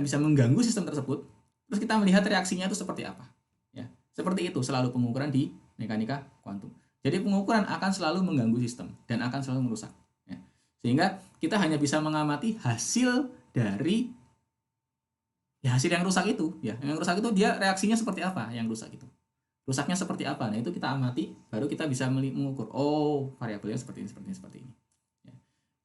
bisa mengganggu sistem tersebut, terus kita melihat reaksinya itu seperti apa. Ya, seperti itu selalu pengukuran di mekanika kuantum. Jadi pengukuran akan selalu mengganggu sistem dan akan selalu merusak. Ya. Sehingga kita hanya bisa mengamati hasil dari hasil yang rusak itu. Ya, yang rusak itu dia reaksinya seperti apa yang rusak itu. rusaknya seperti apa. Nah, itu kita amati, baru kita bisa mengukur, oh variabelnya seperti ini, seperti ini, seperti ini. Ya.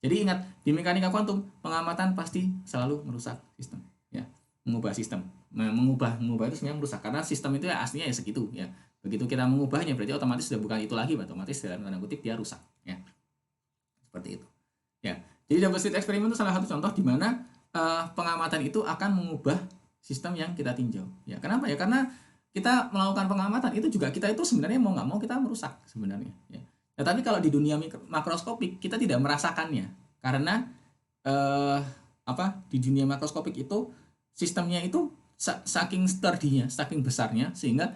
Jadi ingat, di mekanika kuantum pengamatan pasti selalu merusak sistem, ya, mengubah sistem. Nah, mengubah itu sebenarnya merusak, karena sistem itu ya aslinya ya segitu, ya. Begitu kita mengubahnya berarti otomatis sudah bukan itu lagi, otomatis dalam tanda kutip dia rusak, ya. Seperti itu. Ya. Jadi double slit eksperimen itu salah satu contoh di mana pengamatan itu akan mengubah sistem yang kita tinjau. Ya, kenapa ya? Karena kita melakukan pengamatan itu juga kita itu sebenarnya mau nggak mau kita merusak sebenarnya. Ya. Nah, tapi kalau di dunia makroskopik kita tidak merasakannya karena di dunia makroskopik itu sistemnya itu saking sturdy-nya, saking besarnya sehingga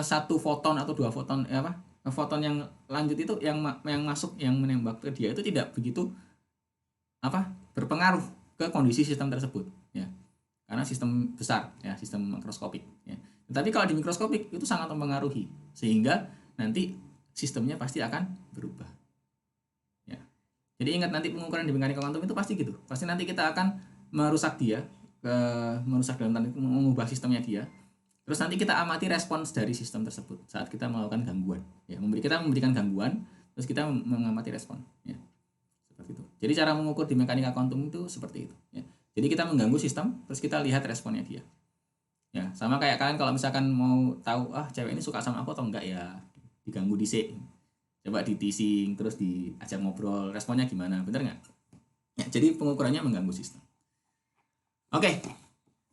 satu foton atau dua foton foton yang lanjut itu yang masuk yang menembak ke dia itu tidak begitu berpengaruh ke kondisi sistem tersebut, ya. Karena sistem besar, ya, sistem makroskopik, ya. Tetapi kalau di mikroskopik itu sangat mempengaruhi sehingga nanti sistemnya pasti akan berubah. Ya. Jadi ingat nanti pengukuran di mekanika kuantum itu pasti gitu. Pasti nanti kita akan merusak dia, merusak dalam tanda mengubah sistemnya dia. Terus nanti kita amati respons dari sistem tersebut saat kita melakukan gangguan. Ya, kita memberikan gangguan, terus kita mengamati respon. Ya. Seperti itu. Jadi cara mengukur di mekanika kuantum itu seperti itu. Ya. Jadi kita mengganggu sistem, terus kita lihat responnya dia. Ya, sama kayak kalian kalau misalkan mau tahu cewek ini suka sama aku atau enggak, ya diganggu dhisik. Coba di-teasing, terus diajak ngobrol, responnya gimana, bener nggak? Ya, jadi pengukurannya mengganggu sistem. Oke,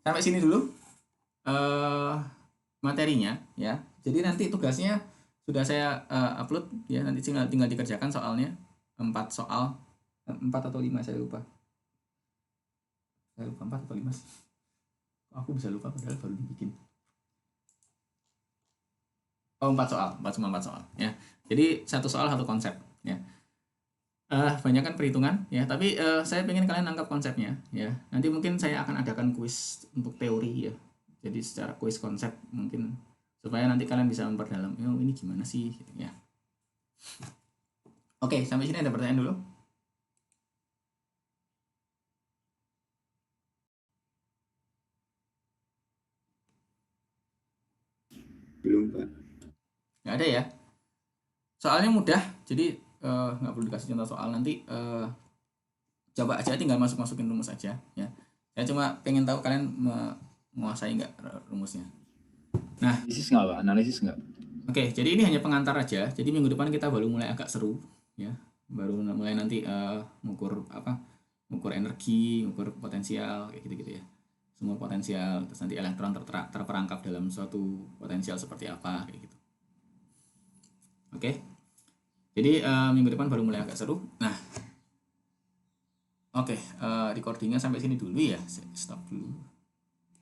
sampai sini dulu materinya, ya. Jadi nanti tugasnya sudah saya upload, ya. Nanti tinggal dikerjakan soalnya 4 soal, 4 atau 5 saya lupa. Saya lupa 4 atau 5 sih. Aku bisa lupa padahal baru dibikin. 4 soal, cuma 4 soal, ya. Jadi 1 soal 1 konsep, ya. Banyak kan perhitungan, ya. Tapi saya pengen kalian nangkap konsepnya, ya. Nanti mungkin saya akan adakan kuis untuk teori, ya. Jadi secara kuis konsep mungkin supaya nanti kalian bisa memperdalam, ini gimana sih, gitu, ya. Oke, sampai sini ada pertanyaan dulu. Belum, Pak. Nggak ada ya. Soalnya mudah, jadi nggak perlu dikasih contoh soal. Nanti coba aja, tinggal masukin rumus aja, ya. Saya cuma pengen tahu kalian menguasai nggak rumusnya. Nah, analisis nggak? Oke, jadi ini hanya pengantar aja. Jadi minggu depan kita baru mulai agak seru, ya. Baru mulai nanti ngukur energi, ngukur potensial, kayak gitu-gitu, ya. Semua potensial, terus nanti elektron terperangkap dalam suatu potensial seperti apa, kayak gitu. Oke. Jadi minggu depan baru mulai agak seru. Nah, oke, recordingnya sampai sini dulu, ya. Stop dulu.